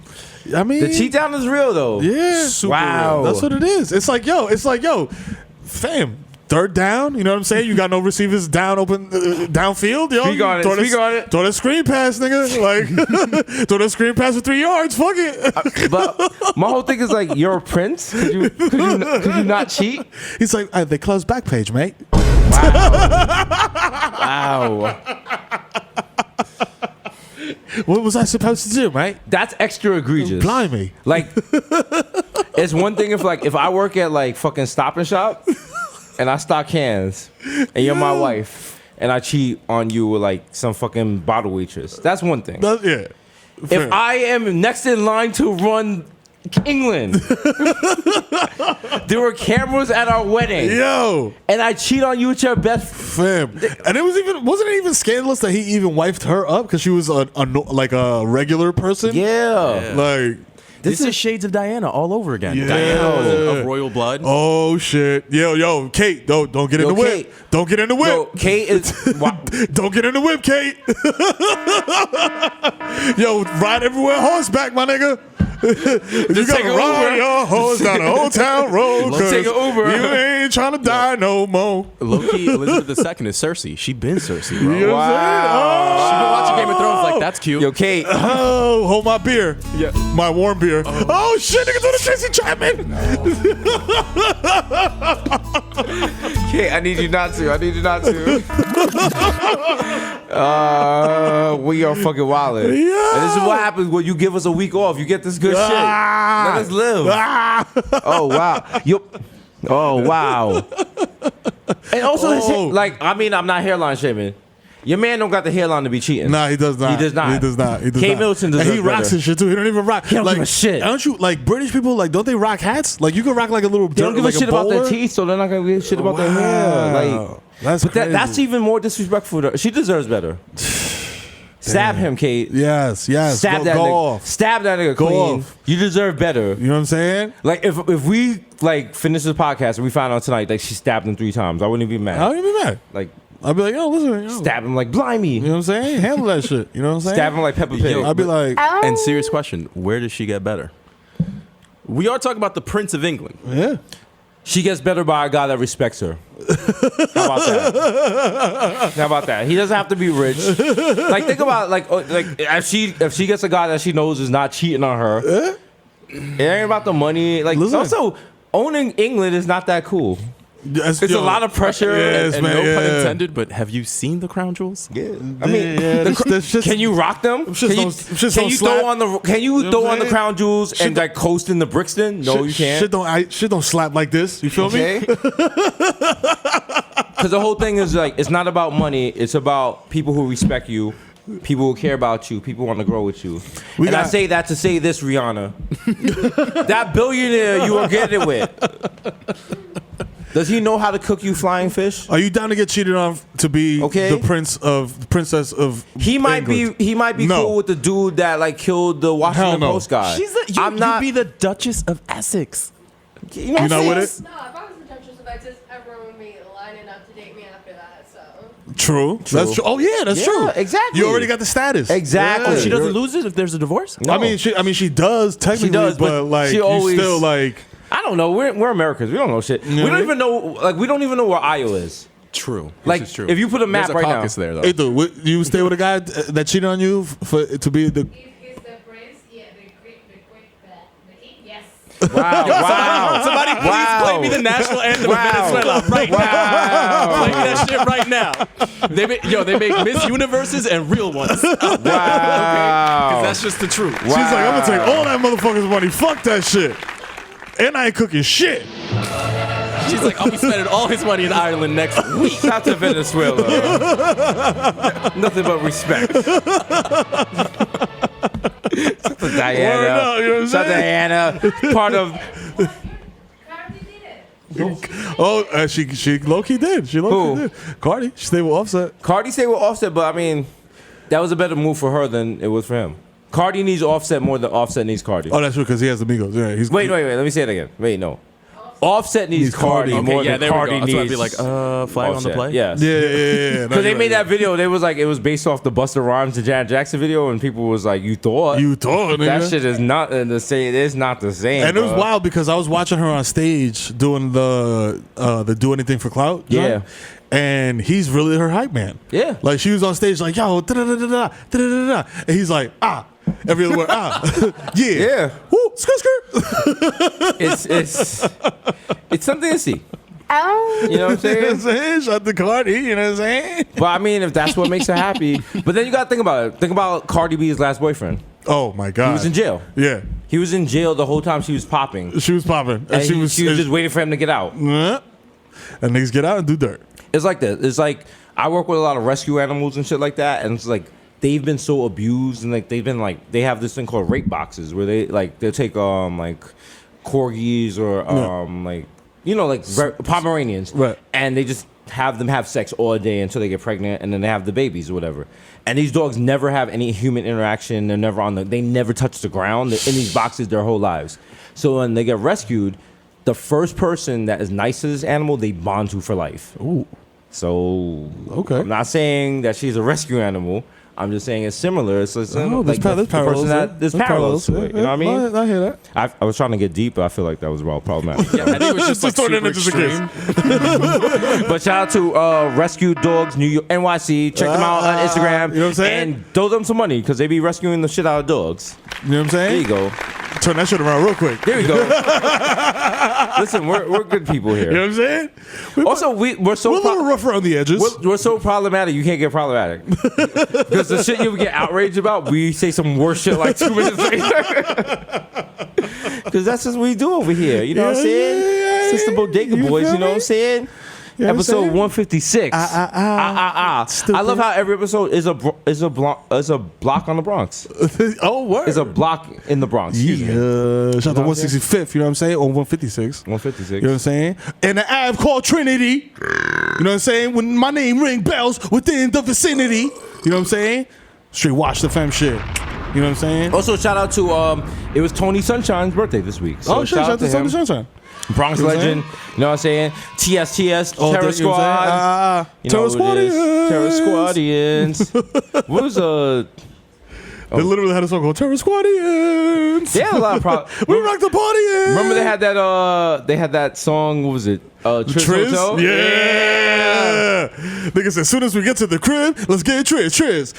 I mean, The cheat down is real though. Yeah. Super Wow. real. That's what it is. It's like, yo, fam. Third down, you know what I'm saying? You got no receivers down open downfield, yo. Speak on it, speak on it. Throw that screen pass, nigga. Like, throw that screen pass for 3 yards. Fuck it. But my whole thing is like, you're a prince. Could you not cheat? He's like, they closed back page, mate. Wow. What was I supposed to do, mate? That's extra egregious. Blimey. Like, it's one thing if I work at like fucking Stop and Shop and I stock cans and you're my wife and I cheat on you with like some fucking bottle waitress. That's one thing. Yeah. If I am next in line to run England, there were cameras at our wedding, Yo, and I cheat on you with your best fam, and wasn't it even scandalous that he even wifed her up because she was a regular person? Yeah. Like, This is shades of Daiana all over again. Yeah. Daiana was of royal blood. oh shit, yo, Kate, don't get in the whip. Kate. Don't get in the whip. Yo, Kate is Don't get in the whip, Kate. Yo, ride everywhere horseback, my nigga. You take gotta an ride Uber. your horse down the Old Town Road. Let's take an 'cause Uber. You ain't trying to die no more. Low-key, Elizabeth II is Cersei. She been Cersei, bro. You know what I'm She saying? been watching Game of Thrones like, that's cute. yo, Kate. Oh, hold my beer. Yeah. My warm beer. Oh shit, nigga, do the Tracy Chapman. Kate, I need you not to. We are fucking wildin'. Yeah. And this is what happens when you give us a week off. You get this good shit. Ah. Let us live. Ah. Oh wow. Oh wow. And also, this shit, like, I mean, I'm not hairline shaming. Your man don't got the hairline to be cheating. Nah, he does not. He does not. He does not. He does Kate not. Middleton does And he better. rocks his shit too. He don't even rock. He don't like, give a shit. Don't you like British people? Like, don't they rock hats? Like, you can rock like a little. They don't give like a shit about their bowler? teeth, so they're not gonna give a shit about their hair. Like, that's crazy. that's even more disrespectful to her. She deserves better. Stab him, Kate. Yes. Stab go, that go nigga. off. Stab that nigga, Go queen. off. You deserve better. You know what I'm saying? Like if we like finish this podcast and we find out tonight like she stabbed him 3 times, I wouldn't even be mad. I don't even be mad. Like I'd be like, yo, listen, yo. stab him like blimey. You know what I'm saying? Handle that shit. You know what I'm saying? Stab him like Peppa Pig. Yo, I'd be like, And serious question, where does she get better? We are talking about the Prince of England. yeah. She gets better by a guy that respects her. How about that? How about that? He doesn't have to be rich. Like think about like if she gets a guy that she knows is not cheating on her. It ain't about the money. Like Listen. also owning England is not that cool. It's a lot of pressure. Yes, And man, no pun yeah. intended, but have you seen the crown jewels? Yeah. I mean, Yeah, that's just- can you rock them? shits Can you, shits can don't you slap. throw on the? Can you know what throw I'm on the saying? crown jewels Shit and like coast in the Brixton? No, you can't. Shit don't slap like this. You feel me? Okay. Because the whole thing is like it's not about money. It's about people who respect you, people who care about you, people who want to grow with you. I got- say that to say this, Rihanna. That billionaire you are getting with. Does he know how to cook you flying fish? Are you down to get cheated on to be Okay. the princess of? He might England? be No. cool with the dude that like killed the Washington no. Post guy. I'm you not. be the Duchess of Essex. You know You not with Essex? it? No, if I was the Duchess of Essex, everyone would be lining up to date me after that. So True. That's true. Oh yeah, that's Yeah, true. exactly. You already got the status. Exactly. Yeah. She doesn't lose it if there's a divorce? No. I mean, she does technically, does, but but like she you always- still like. I don't know. We're Americans. We don't know shit. We know what I don't mean? even know. Like we don't even know where Iowa is. True. Like, This is true. if you put a map There's right now- caucus there, though. Hey, dude, you stay with a guy that cheated on you for to be the. he's the prince. Yeah, the king. Yes. Wow! Wow! Somebody please play me the national anthem Wow. of Venezuela right now. Play me that shit right now. They make Miss Universes and real ones. Wow! Because that's just the truth. She's like, I'm gonna take all that motherfucker's money. Fuck that shit. And I ain't cooking shit. She's like, I'll be spending all his money in Ireland next week. Shout out to Venezuela. Nothing but respect. Shout out to Diana. Word up, you know what I'm Shout out to saying? Diana. Part of. Cardi did it. Oh, she low key did. She low key Who? did. Cardi, she stayed with Offset. Cardi stayed with Offset, but I mean, that was a better move for her than it was for him. Cardi needs Offset more than Offset needs Cardi. Oh, that's true because he has the Migos. Yeah, he's Wait. Let me say it again. Wait, no. Offset needs Cardi Okay, more yeah, than there Cardi we go. needs. So I'd be like, flag on the Offset. play? Yes. Yeah. Because they made that video, they was like, it was based off the Busta Rhymes and Janet Jackson video, and people was like, you thought You thought, nigga. that shit is not the same. It's not the same. And it was bro. wild because I was watching her on stage doing the Do Anything for Clout. Yeah. joint, and he's really her hype man. Yeah. Like she was on stage like, yo, da-da-da-da-da, da-da-da-da. And he's like, every other word, yeah. Yeah. Woo, skirt. It's something to see. You know what I'm You know what I'm saying? saying? Shout out to Cardi, you know what I'm saying? But I mean, if that's what makes her happy. But then you got to think about it. Think about Cardi B's last boyfriend. Oh my God. He was in jail. Yeah. He was in jail the whole time she was popping. She was popping. And she was just waiting for him to get out. And niggas get out and do dirt. It's like this. It's like I work with a lot of rescue animals and shit like that, and it's like they've been so abused and like they've been like they have this thing called rape boxes where they'll take like corgis or like Pomeranians, Right. and they just have them have sex all day until they get pregnant, and then they have the babies or whatever. And these dogs never have any human interaction. They're never they never touch the ground. They're in these boxes their whole lives. So when they get rescued, the first person that is nice to this animal, they bond to for life. Ooh. So Okay. I'm not saying that she's a rescue animal. I'm just saying it's similar. It's like, Oh, like there's parallels. there's parallels to it. You know what I mean? I hear that. I was trying to get deep, but I feel like that was well problematic. Yeah, I think it was just like Just throwing super it into the extreme. But shout out to Rescue Dogs New York NYC. Check them out on Instagram. You know what I'm saying? And throw them some money because they be rescuing the shit out of dogs. You know what I'm There saying? you go. Turn that shit around real quick. There we go. Listen, we're good people here. You know what I'm saying? Also, we're so We're a little rougher on the edges. we're so problematic. You can't get problematic because the shit you would get outraged about, we say some worse shit like 2 minutes later. Because that's just what we do over here. You know what I'm saying? Yeah. It's just the Bodega You Boys. feel You know what I'm me? saying? You know episode 156. Stupid. I love how every episode is a block on the Bronx. Oh, word. It's a block in the Bronx. Yeah. Shout out to 165th, you know what I'm saying? Or 156. 156. You know what I'm saying? And the Ave called Trinity. You know what I'm saying? When my name ring bells within the vicinity. You know what I'm saying? Straight watch the fam shit. You know what I'm saying? Also, shout out to it was Tony Sunshine's birthday this week. So shout out to Tony Sunshine. Bronx legend, you know what I'm saying? TSTS, Terror Squad. Terror Squadians. Terror Squadians. What was They literally had a song called Terror Squadians. They had a lot of problems. We rock the party. Remember they had that song, what was it? Triz? Hotel? Yeah. Niggas, as soon as we get to the crib, let's get Triz,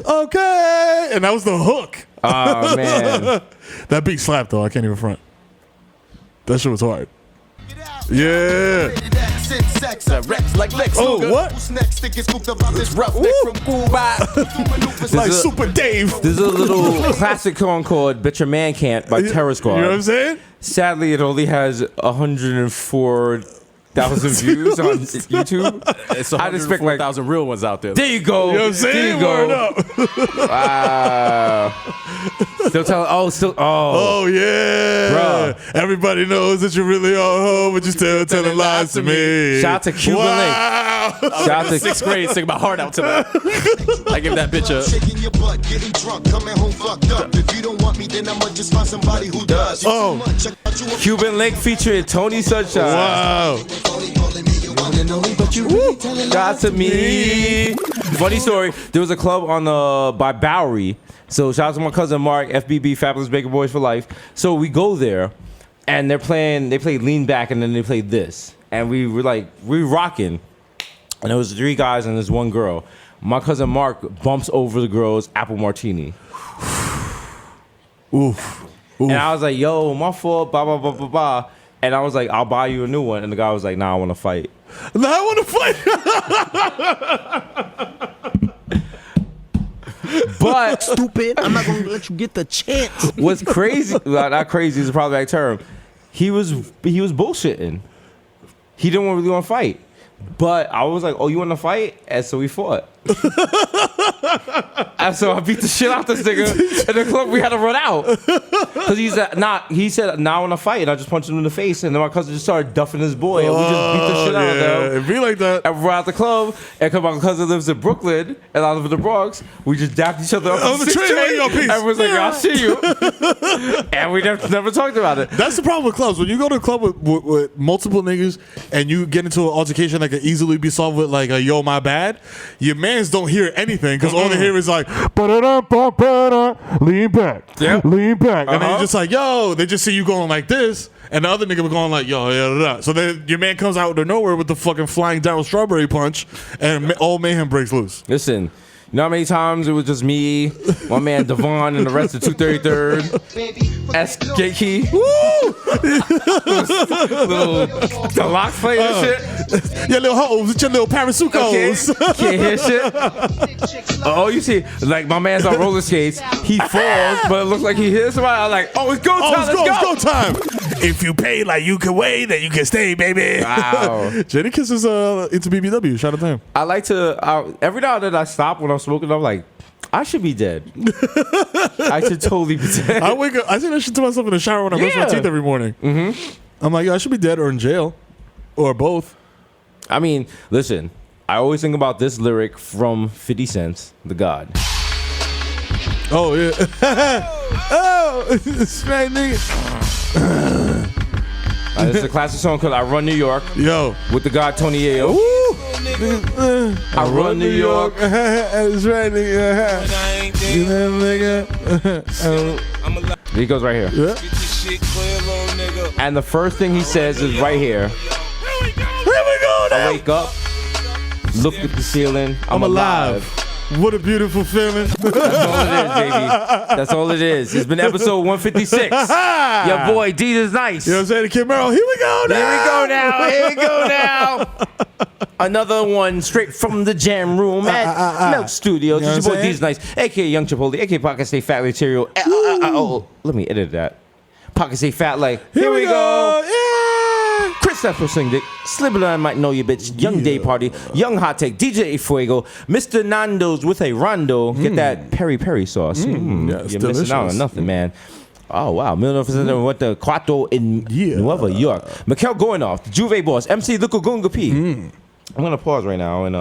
okay. And that was the hook. Oh, man. That beat slapped, though. I can't even front. That shit was hard. Yeah. Oh, what? Like Super Dave. There's a little classic song called Bet Your Man Can't by Terror Squad. You know what I'm saying? Sadly, it only has 104,000 views on YouTube. It's 104,000 real ones out there. There you go. You know what I'm saying? There you go. Word up. Wow. Still telling. Oh, yeah. Bruh. Everybody knows that you really are home, but you still telling lies to me. Shout out to Cuban Link. Shout out to 6th grade, sing my heart out to that. I give that bitch a. Shaking your butt, getting drunk, coming home fucked up. If you don't want me, then I'ma just find somebody who does. Oh. Cuban Link featuring Tony Sunshine. Wow. Shout out to me. Funny story. There was a club on by Bowery. So shout out to my cousin Mark, FBB, Fabulous Baker Boys for Life. So we go there, and they played Lean Back, and then they played this. And we rocking. And there was 3 guys and there's 1 girl. My cousin Mark bumps over the girl's apple martini. Oof. And I was like, yo, my fault, blah, blah, blah, blah, blah. And I was like, I'll buy you a new one. And the guy was like, nah, I want to fight. Nah, I want to fight. But Stupid, I'm not gonna let you get the chance. what's crazy, not crazy is a problematic term, he was bullshitting. He didn't really want to fight. But I was like, oh, you want to fight? And so we fought. And so I beat the shit out this nigga. In the club, we had to run out. Because he said, nah, I want to fight. And I just punched him in the face. And then my cousin just started duffing his boy. And we just beat the shit out of them. It'd be like that. And we're out the club. And because my cousin lives in Brooklyn and I live in the Bronx, we just dapped each other up on the train. Hey, yo, peace. Everyone's like, I'll see you. And we never talked about it. That's the problem with clubs. When you go to a club with multiple niggas and you get into an altercation that can easily be solved with like a yo, my bad, your mans don't hear anything because all they hear is like, lean back, lean back. And then you're just like, yo, they just see you going like this. And the other nigga was going like, yo, yeah. So then your man comes out of nowhere with the fucking flying Daryl Strawberry punch and all mayhem breaks loose. Listen. You know how many times it was just me, my man Devon, and the rest of 233rd? SKK. The locks playing and shit. Your little hoes, with your little parasucos. Okay. Can't hear shit. Oh, you see, like my man's on roller skates. He falls, but it looks like he hits somebody. I'm like, oh, it's go time. Let's go. It's go time. If you pay like you can wait, then you can stay, baby. Wow. Jadakiss is into BBW. Shout out to him. I like to, every now and then I stop when I'm smoking. I'm like, I should be dead. I should totally be dead. I wake up. I say that shit to myself in the shower when I brush my teeth every morning. Mm-hmm. I'm like, yo, I should be dead or in jail, or both. I mean, listen. I always think about this lyric from 50 Cent, The God. Oh yeah. Oh, it's right, nigga. This is a classic song called "I Run New York." Yo, with the God Tineo. I run New York. That's right, nigga. He goes right here. Yeah. And the first thing he says is right here. Here we go now. I wake up, look at the ceiling. I'm alive. What a beautiful feeling. That's all it is, baby. That's all it is. It's been episode 156. Your boy D is nice. You know what I'm saying? Kid Mero, here we go now. Here we go now. Another one straight from the jam room at Milk Studios. You know It's your boy D is nice, a.k.a. Young Chipotle, a.k.a. Pocket Stay Fat Material. Oh, let me edit that. Pocket Stay Fat like, here we go. Yeah. Princess will sing dick. Slibberline might know you, bitch. Young Day Party. Young Hot Take. DJ Fuego. Mr. Nando's with a rondo. Get that peri peri sauce. Yeah, You're missing out on nothing, man. Oh, wow. Millionaire with the Cuatro in Nueva York. Mikhail going off. The Juve boss. MC Lukagunga P. I'm going to pause right now and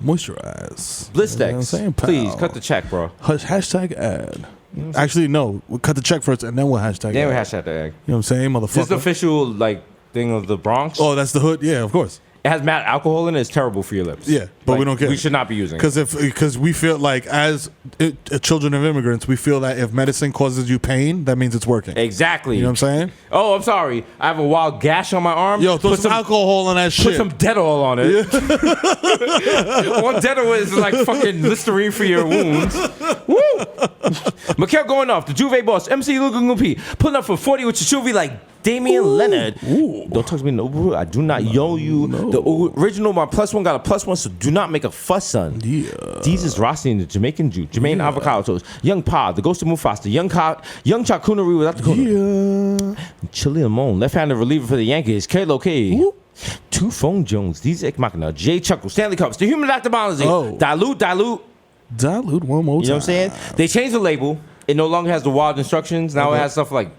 moisturize. Blistex. Please cut the check, bro. Hashtag ad. Actually, no. We'll cut the check first and then we'll hashtag Then ad. we'll hashtag the ad. You know what I'm saying, motherfucker? This is the official, like, thing of the Bronx. Oh, that's the hood? Yeah, of course. It has mad alcohol in it. It's terrible for your lips. Yeah, but we don't care. We should not be using it. Because we feel like as children of immigrants, we feel that if medicine causes you pain, that means it's working. Exactly. You know what I'm saying? Oh, I'm sorry. I have a wild gash on my arm. Yo, throw some alcohol on that shit. Put some Dettol on it. One Dettol is like fucking Listerine for your wounds. Woo! Mikhail going off. The Juve boss. MC Lugungupi. Pulling up for 40 with your Shuvi like Damian Leonard. Ooh. Don't talk to me no. I do not yo you. No. The original, my plus one got a plus one, so do not make a fuss, son. Yeah. Jesus Rossi and the Jamaican Jew. Jermaine avocado toast. Young Pa. The Ghost of Mufasa. Young Chakunari without the corner. Yeah. Chili Lamone. Left-handed reliever for the Yankees. K-Lo K. Two Phone Jones. These Ek Machina. Jay Chuckle. Stanley Cups. The Human Dr. Bonzi. Oh. Dilute one more time. You know what I'm saying? They changed the label. It no longer has the wild instructions. Now it has stuff like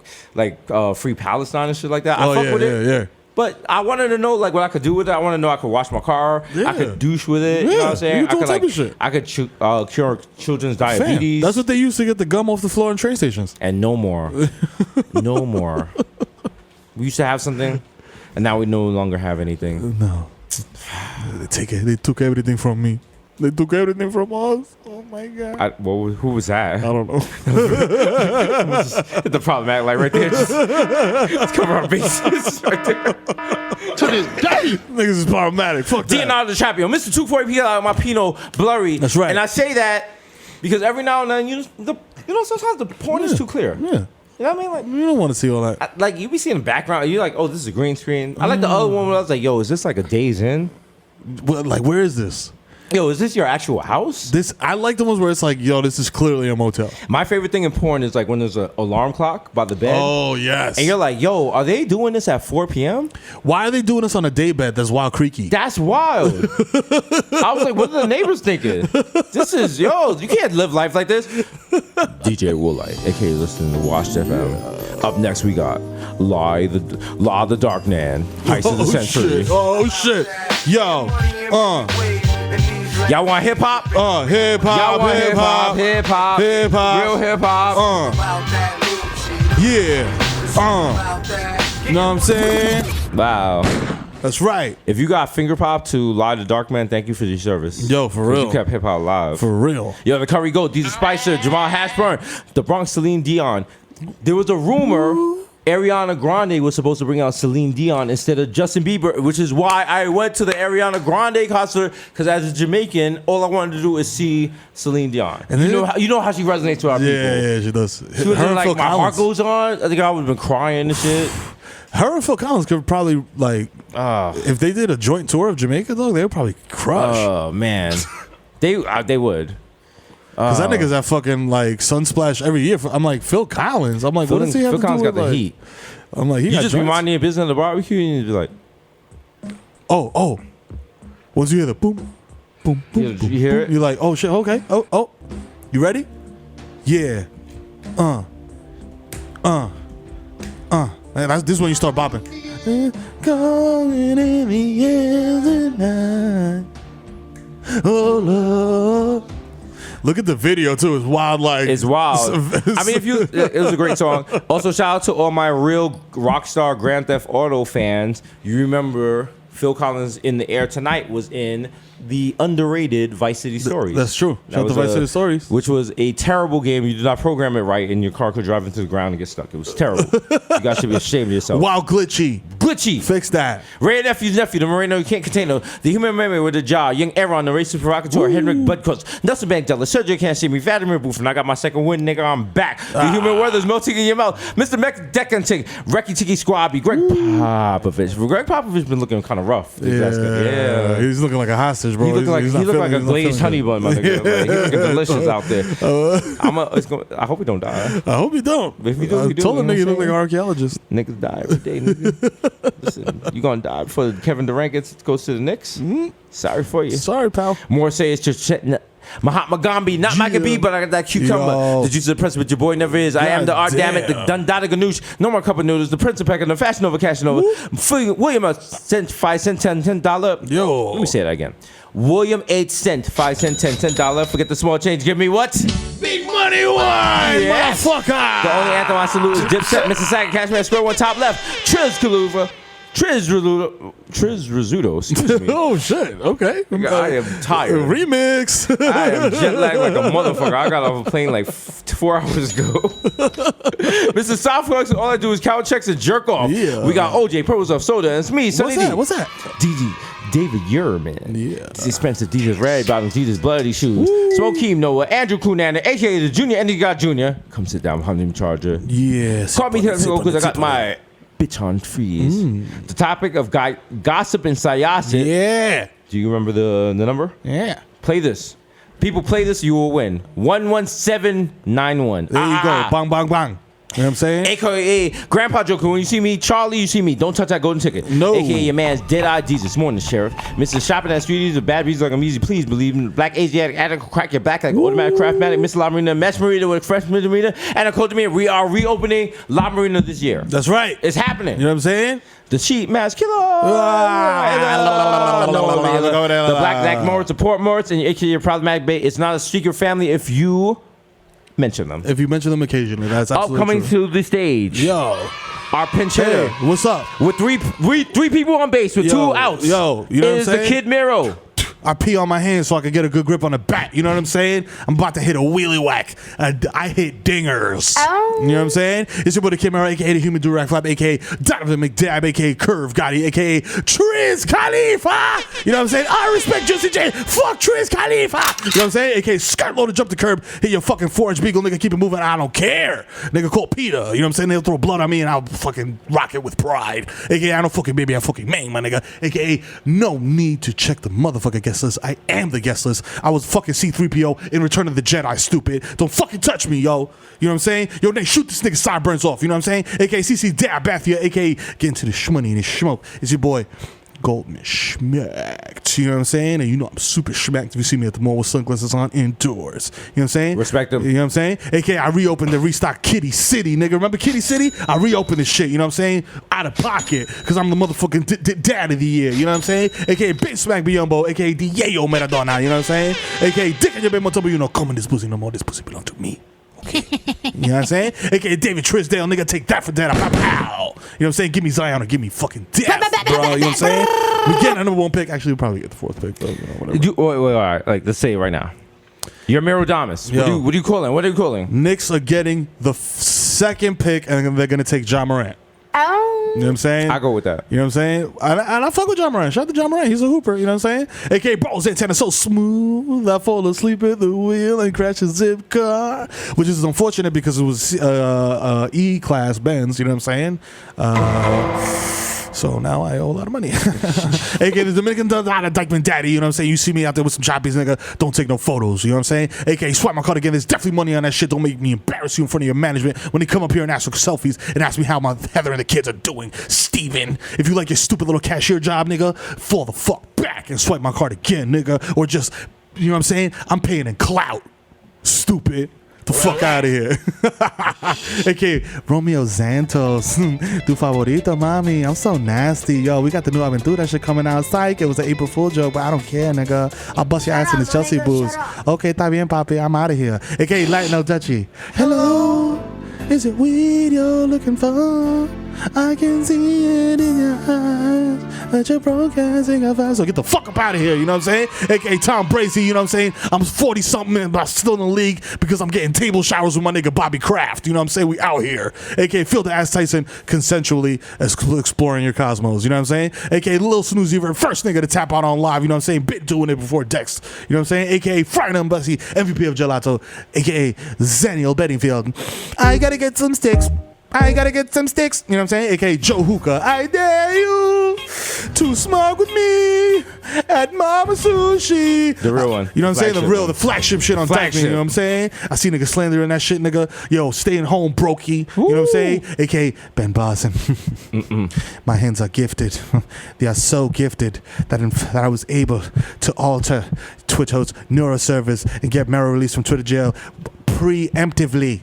Free Palestine and shit like that. I fuck with it. Yeah. But I wanted to know like what I could do with it. I want to know I could wash my car. Yeah. I could douche with it. You know what I'm saying? You can do all type of shit. I could cure children's diabetes. Fam, that's what they used to get the gum off the floor in train stations. And no more. No more. We used to have something, and now we no longer have anything. No. They took everything from me. They took everything from us. Oh my god. Who was that? I don't know. The problematic light right there. Just cover our bases right there. To this day, niggas is problematic. Fuck that. Daiana the champion, Mr. 240 PL, my Pinot blurry. That's right. And I say that because every now and then, sometimes the porn is too clear. Yeah. You know what I mean? Like, you don't want to see all that. Like you be seeing the background, you're like, oh, this is a green screen. I like the other one where I was like, yo, is this like a Days In? Like, where is this? Yo, is this your actual house? I like the ones where it's like, yo, this is clearly a motel. My favorite thing in porn is like when there's an alarm clock by the bed. Oh, yes. And you're like, yo, are they doing this at 4 p.m.? Why are they doing this on a day bed that's wild creaky? That's wild. I was like, what are the neighbors thinking? This is, yo, you can't live life like this. DJ Woolite, a.k.a. listening to Washed FM. Up next, we got Law the Dark Man, Heist of the Century. Oh, shit. Yo, Y'all want hip hop? Hip hop. Y'all want hip hop? Hip hop. Hip hop. Real hip hop. Yeah. You know what I'm saying? Wow. That's right. If you got finger pop to Lie the Dark Man, thank you for your service. Yo, for real. You kept hip hop alive. For real. Yo, the Curry Goat, Desus Spicer, Jamal Hashburn, the Bronx Celine Dion. There was a rumor Ariana Grande was supposed to bring out Celine Dion instead of Justin Bieber, which is why I went to the Ariana Grande concert, because as a Jamaican, all I wanted to do is see Celine Dion. And you know how she resonates with our people. Yeah, she does. She was like, my heart goes on. I think I would have been crying and shit. Her and Phil Collins could probably, like, if they did a joint tour of Jamaica, though, they would probably crush. Oh, man. They would. Because that nigga's at fucking, like, Sunsplash every year. I'm like, Phil Collins. I'm like, what does he have to do with, Phil Collins got the like, heat. I'm like, you just remind me of business at the barbecue and you be like, oh. Once you hear the boom, boom, boom, you boom, hear boom, it? you're like, oh, shit, okay. Oh. You ready? Yeah. Man, this is when you start bopping. Calling in the air tonight. Oh, Lord. Look at the video too. It's wild. Like, it's wild. I mean, it was a great song. Also, shout out to all my real Rockstar Grand Theft Auto fans. You remember Phil Collins in the Air Tonight was in the underrated Vice City Stories. That's true. Shout out to Vice City Stories. Which was a terrible game. You did not program it right, and your car could drive into the ground and get stuck. It was terrible. You guys should be ashamed of yourself. Wow, glitchy. Fix that. Ray Nephew's nephew, the Moreno you can't contain. The human memory with the jaw. Young Aaron, the racist provocateur. Henrik Budkos. Nelson Mandela. Sergio can't see me. Vladimir Booth. And I got my second win, nigga. I'm back. The human weather's melting in your mouth. Mr. Decanting. Reki Tiki Squabby. Greg Popovich. Greg Popovich been looking kind of rough. Yeah. He's looking like a hostage, bro. He look like a glazed honey bun, my nigga. Like, he's looking delicious out there. I hope he don't die. I hope he don't. If he do, I told the nigga he look like an archaeologist. Niggas die every day, nigga. Listen, you gonna die before Kevin Durant goes to the Knicks? Sorry for you. Sorry, pal. More say it's just Mahatma Gandhi, not Michael B, but I got that cucumber. The juice of the prince, but your boy never is. I am the art, damn it, the Dundada Ganoush. No more cup of noodles. The Prince of Peck and the Fashion Nova Cash Nova. William 8 cent, 5 cent, $10. Yo. Let me say that again. William 8 cent, 5 cent, $10. Forget the small change. Give me what? Big money wine, yes. motherfucker. The only anthem I salute is Dipset, Mississauga, Cashmere Square One, top left. Triz Kaluva. Triz Rizzuto, excuse me. Oh, shit. Okay. I am tired. Remix. I am jet lagged like a motherfucker. I got off a plane like 4 hours ago. Mr. Southwest, all I do is count checks and jerk off. Yeah. We got OJ, Purples of Soda, and it's me, Sonny D. What's that? David Ure, man. Yeah. It's expensive. Adidas Red, bottom Adidas Bloody Shoes. Smoke Keem Noah, Andrew Kunana, aka the Junior Andy God Jr. Come sit down behind him, Charger. Yes. Call me here because I got my bitch on freeze. The topic of gossip and sayasip. Yeah. Do you remember the number? Yeah. Play this. People play this, you will win. 11791. There you go. Bang, bang, bang. You know what I'm saying? AKA Grandpa Joker, when you see me, Charlie, you see me. Don't touch that golden ticket. No. AKA your man's Dead-Eyed Jesus. Morning, Sheriff. Mr. Shopping at Streeties with bad reasons like I'm easy. Please believe in Black Asiatic addict crack your back like automatic craftmatic. Mr. La Marina, Mesh Marina with Fresh Marina, and a Cold Marina. We are reopening La Marina this year. That's right. It's happening. You know what I'm saying? The cheap mask killer. The Black Morris, the Port Morris, and AKA your problematic bait. It's not a secret family if you mention them. If you mention them occasionally, that's absolutely upcoming true. to the stage. Yo. Our pinch hitter. Hey, what's up? With three people on base with 2 outs. Yo, you know what I'm saying? Is the kid Mero. I pee on my hands so I can get a good grip on the bat. You know what I'm saying? I'm about to hit a wheelie whack. I hit dingers. Oh. You know what I'm saying? It's your boy the Kid Mero, a.k.a. the Human Durag Flap, a.k.a. Donovan McDab, a.k.a. Curve Gotti, a.k.a. Triz Khalifa. You know what I'm saying? I respect Juicy J. Fuck Triz Khalifa. You know what I'm saying? A.k.a. Skirt Loader, jump the curb, hit your fucking 4-inch beagle, nigga, keep it moving. I don't care. Nigga call Peter. You know what I'm saying? They'll throw blood on me and I'll fucking rock it with pride. A.k.a. I don't fucking baby, I fucking main, my nigga. A.k.a. no need to check the motherfucking guest list. I am the guest list. I was fucking C-3PO in Return of the Jedi, stupid. Don't fucking touch me, yo. You know what I'm saying? Yo, they shoot this nigga sideburns off. You know what I'm saying? A.k.a. CC Dabathia, a.k.a. get into the shmoney and the smoke. It's your boy Goldman Schmacked. You know what I'm saying? And you know I'm super schmacked if you see me at the mall with sunglasses on indoors. You know what I'm saying? Respect him. You know what I'm saying? A.k.a. I reopened the restock Kitty City, nigga. Remember Kitty City? I reopened this shit, you know what I'm saying? Out of pocket, because I'm the motherfucking dad of the year, you know what I'm saying? A.k.a. Big Smack Beyombo, a.k.a. Diego Maradona, you know what I'm saying? A.k.a. Dick in your bed, you know, come in this pussy no more. This pussy belong to me. Okay. You know what I'm saying? A.k.a. David Trisdale, nigga, take that for that. Pow, pow. You know what I'm saying? Give me Zion or give me fucking death, bro. You know what I'm saying? We get a number 1 pick. Actually, we'll probably get the 4th pick, though. You know, whatever. Wait, all right. Like, let's say it right now. You're Mero Damas. What are you calling? What are you calling? Knicks are getting the 2nd pick, and they're going to take Ja Morant. Oh. You know what I'm saying? I go with that. You know what I'm saying? And I fuck with Ja Morant. Shout out to Ja Morant. He's a hooper. You know what I'm saying? A.k.a. Brawls antenna so smooth. I fall asleep at the wheel and crash a zip car. Which is unfortunate because it was E-class Benz. You know what I'm saying? So now I owe a lot of money. A.k.a. the Dominican Dykeman Daddy, you know what I'm saying? You see me out there with some choppies, nigga, don't take no photos, you know what I'm saying? A.k.a. swipe my card again, there's definitely money on that shit. Don't make me embarrass you in front of your management when they come up here and ask for selfies and ask me how my Heather and the kids are doing. Steven, if you like your stupid little cashier job, nigga, fall the fuck back and swipe my card again, nigga. Or just, you know what I'm saying? I'm paying in clout. Stupid. The fuck out of here. A.k.a. Romeo Santos. Tu favorito, mami. I'm so nasty. Yo, we got the new Aventura shit coming out. Psych. It was an April Fool joke, but I don't care, nigga. I'll bust your ass in the Chelsea booze. Okay, está bien, papi. I'm out of here. A.k.a. Lightno Dutchy. Hello. Is it weed you're looking for? I can see it in your eyes that you're broadcasting a vibe. So get the fuck up out of here, you know what I'm saying? A.k.a. Tom Brady, you know what I'm saying? I'm 40-something, but I'm still in the league because I'm getting table showers with my nigga Bobby Kraft. You know what I'm saying? We out here. A.k.a. Phil the Ass Tyson consensually exploring your cosmos. You know what I'm saying? A.k.a. Lil Snoozy, first nigga to tap out on live. You know what I'm saying? Been doing it before Dex. You know what I'm saying? A.k.a. Friday and Bussy, MVP of Gelato. A.k.a. Zaniel Bedingfield. I gotta get some sticks. I gotta get some sticks. You know what I'm saying? A.k.a. Joe Hookah. I dare you to smoke with me at Mama Sushi. The real one. You know what I'm saying? The flagship shit on deck, you know what I'm saying? I see niggas slandering that shit, nigga. Yo, staying home, brokey. You know what I'm saying? AKA Ben Bosin. My hands are gifted. They are so gifted that I was able to alter Twitter's neuro servers and get Mero released from Twitter jail preemptively.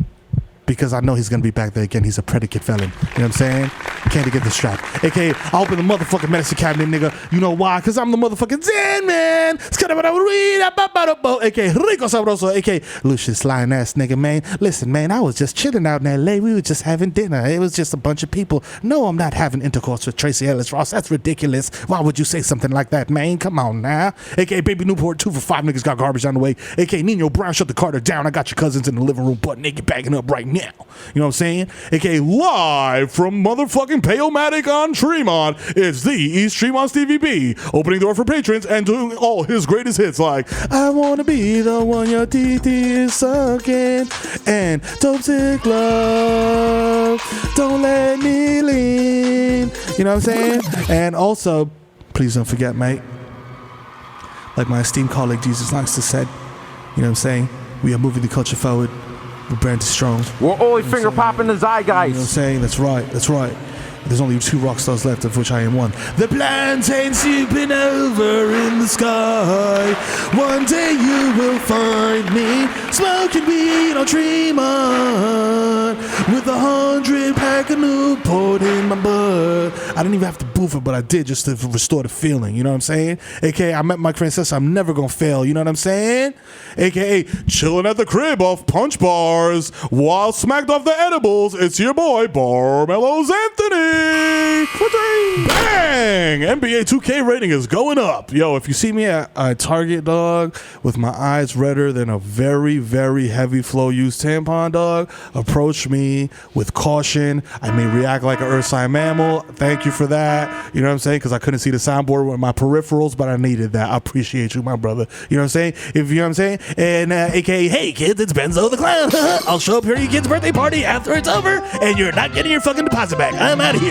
Because I know he's going to be back there again. He's a predicate felon. You know what I'm saying? Can't get the strap. AKA, I open the motherfucking medicine cabinet, nigga. You know why? Because I'm the motherfucking Zen man. AKA, Rico Sabroso. AKA, Lucius lying ass nigga, man. Listen, man, I was just chilling out in LA. We were just having dinner. It was just a bunch of people. No, I'm not having intercourse with Tracy Ellis Ross. That's ridiculous. Why would you say something like that, man? Come on now. AKA, Baby Newport 2 for 5 niggas got garbage on the way. AKA, Nino Brown, shut the Carter down. I got your cousins in the living room butt naked bagging up right now. You know what I'm saying? AKA live from motherfucking Payomatic on Tremont. It's the East Tremont Stevie B, opening door for patrons and doing all his greatest hits like I Wanna Be the One Your TT is Sucking and Dope Sick Love, Don't Let Me Lean. You know what I'm saying? And also, please don't forget, mate, like my esteemed colleague Jesus likes to said, you know what I'm saying? We are moving the culture forward. We're brand strong. We're always finger popping the zeitgeist. You know what I'm saying? That's right. That's right. There's only 2 rock stars left, of which I am one. The plantain supernova in the sky. One day you will find me smoking weed on Tremont with 100 pack of Newport in my butt. I didn't even have to boof it, but I did just to restore the feeling. You know what I'm saying? AKA, I met Mike Francesa. I'm never gonna fail. You know what I'm saying? AKA, chilling at the crib off punch bars while smacked off the edibles. It's your boy Barmelos Anthony. Bang! NBA 2K rating is going up. Yo, if you see me at Target, dog, with my eyes redder than a very, very heavy flow used tampon, dog, approach me with caution. I may react like an earth sign mammal. Thank you for that. You know what I'm saying? Because I couldn't see the soundboard with my peripherals, but I needed that. I appreciate you, my brother. You know what I'm saying? If you know what I'm saying? And AKA, hey kids, it's Benzo the Clown. I'll show up here at your kid's birthday party after it's over, and you're not getting your fucking deposit back. I'm out of here.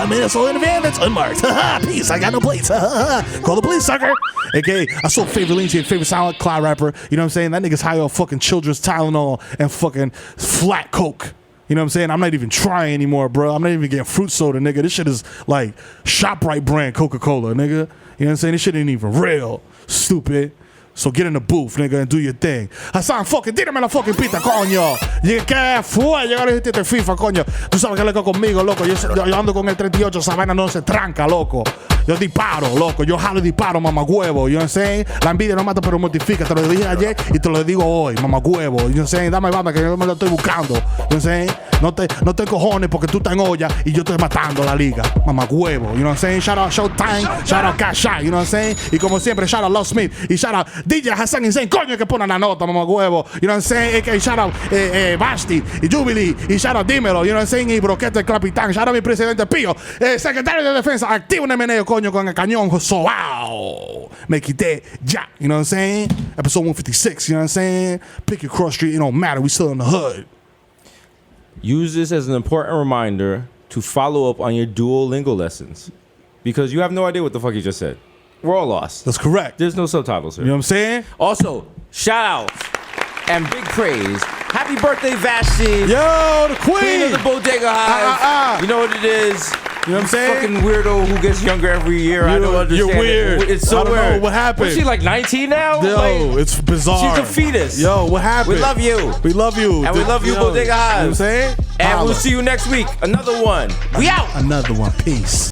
Minnesota in a van that's unmarked. Peace. I got no plates. Call the police, sucker. AKA, I sold favorite lean to your favorite silent cloud rapper. You know what I'm saying? That nigga's high off fucking children's Tylenol and fucking flat coke. You know what I'm saying? I'm not even trying anymore, bro. I'm not even getting fruit soda, nigga. This shit is like ShopRite brand Coca-Cola, nigga. You know what I'm saying? This shit ain't even real. Stupid. So get in the booth, nigga, and do your thing. Hasan, fucking, tírame la fucking pita, coño. ¿Qué fue? Llegar a este FIFA, coño. Tú sabes que loco conmigo, loco. Yo ando con el 38, esa vaina no se tranca, loco. Yo disparo, loco. Yo jalo y disparo, mamagüevo. You know what I'm saying? La envidia no mata, pero mortifica. Te lo dije ayer y te lo digo hoy, mamagüevo. You know what I'm saying? Dame banda que yo me lo estoy buscando. You know what I'm saying? No te cojones porque tú estás en olla y yo estoy matando la liga. Mamagüevo. You know what I'm saying? Shout out Showtime. Shout out Cash Out. You know what I'm saying? Y como siempre, shout out Love Smith. Y shout out DJ Hasan Insane, coño que pone la nota, mamagüevo. You know what I'm saying? AKA shout out Basti y Jubilee y shout out Dímelo. You know what I'm saying? Y Broquete el Capitán. Shout out mi presidente Pío. Secretario de Defensa, activo un meneo, coño, con el cañón. So wow. Me quité ya. You know what I'm saying? Episode 156. You know what I'm saying? Pick your cross street. It don't matter. We still in the hood. Use this as an important reminder to follow up on your Duolingo lessons. Because you have no idea what the fuck you just said. We're all lost. That's correct. There's no subtitles here. You know what I'm saying? Also, shout outs and big praise. Happy birthday, Vashti. Yo, the queen of the Bodega Hive. You know what it is. You know what I'm saying? Fucking weirdo who gets younger every year. I don't understand. You're weird. It's so I don't weird. know what happened. Was she like 19 now? Yo, like, it's bizarre. She's a fetus. Yo, what happened? We love you. We love you. And we love you, Bodega Hive. You know what I'm saying? And we'll see you next week. Another one. We out. Another one. Peace.